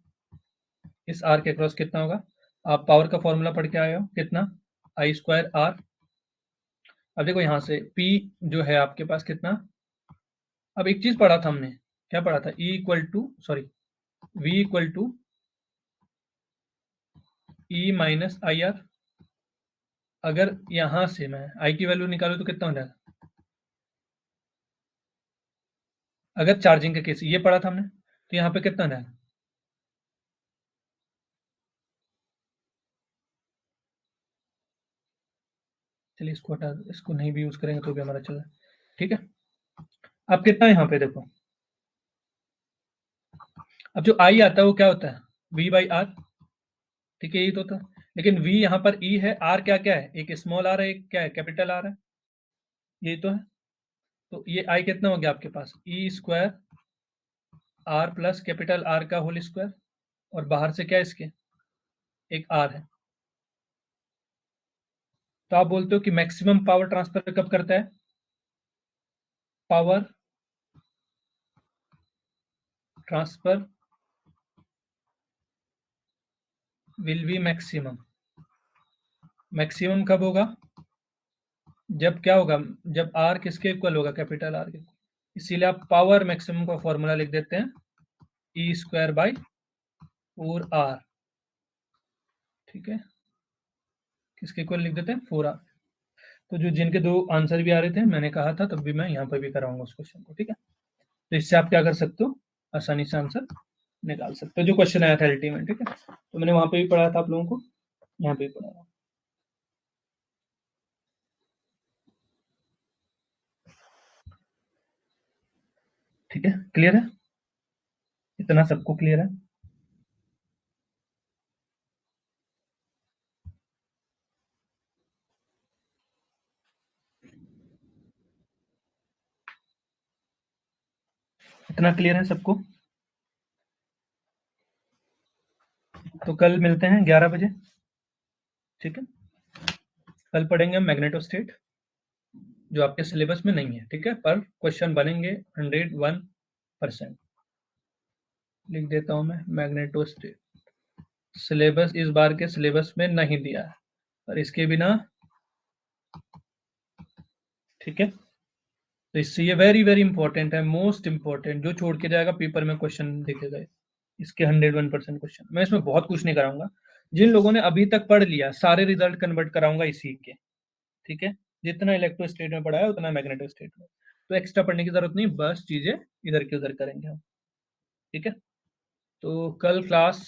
इस आर के अक्रॉस कितना होगा, आप पावर का फॉर्मूला पढ़ के आए हो कितना, आई स्क्वायर आर। अब देखो यहाँ से पी जो है आपके पास कितना, अब एक चीज पढ़ा था हमने, क्या पढ़ा था, E equal to sorry V equal to E minus I R. अगर यहां से मैं आई की वैल्यू निकालू तो कितना हो जाएगा, अगर चार्जिंग का केस ये पढ़ा था हमने, तो यहाँ पे कितना हो जाएगा, चलिए इसको हटा, इसको नहीं भी यूज करेंगे तो भी हमारा चला। ठीक है, अब कितना यहाँ पे देखो, अब जो आई आता है वो क्या होता है, वी बाई आर। ठीक है, यही तो होता है, लेकिन वी यहाँ पर ई है, आर क्या क्या है, एक स्मॉल आर है, एक क्या है, कैपिटल आर है, यही तो है। तो ये आई कितना हो गया आपके पास, E square R plus capital R का होल स्क्वायर, और बाहर से क्या है इसके, एक आर है। तो आप बोलते हो कि मैक्सिमम पावर ट्रांसफर कब करता है, power transfer will be maximum, maximum कब होगा, जब क्या होगा, जब आर किसके इक्वल होगा, कैपिटल आर के। इसीलिए आप पावर मैक्सिमम का फॉर्मूला लिख देते हैं ई स्क्वायर बाई 4 आर। ठीक है, किसके इक्वल लिख देते हैं, 4 आर। तो जो जिनके दो आंसर भी आ रहे थे, मैंने कहा था तब भी, मैं यहाँ पर भी कराऊंगा उस क्वेश्चन को। ठीक है, तो इससे आप क्या कर सकते हो, आसानी से आंसर निकाल सकते हो जो क्वेश्चन आया था एलटी में। ठीक है, तो मैंने वहां पे भी पढ़ाया था आप लोगों को, यहाँ पे भी पढ़ाया। ठीक है, क्लियर है, इतना सबको क्लियर है? इतना क्लियर है सबको? तो कल मिलते हैं 11 बजे। ठीक है, कल पढ़ेंगे हम मैग्नेटोस्टेट, जो आपके सिलेबस में नहीं है। ठीक है, पर क्वेश्चन बनेंगे 101%। लिख देता हूं मैं, मैग्नेटोस्टेट सिलेबस इस बार के सिलेबस में नहीं दिया है, और इसके बिना, ठीक है, तो इससे ये वेरी वेरी इंपॉर्टेंट है, मोस्ट इंपॉर्टेंट, जो छोड़ के जाएगा पेपर में क्वेश्चन देखेगा इसके 101% क्वेश्चन। मैं इसमें बहुत कुछ नहीं कराऊंगा, जिन लोगों ने अभी तक पढ़ लिया सारे रिजल्ट कन्वर्ट कराऊंगा इसी के, ठीक है। जितना इलेक्ट्रोस्टेट में पढ़ा है उतना मैग्नेटोस्टेट में, तो एक्स्ट्रा पढ़ने की जरूरत नहीं, बस चीजें इधर की उधर करेंगे हम, ठीक है। तो कल क्लास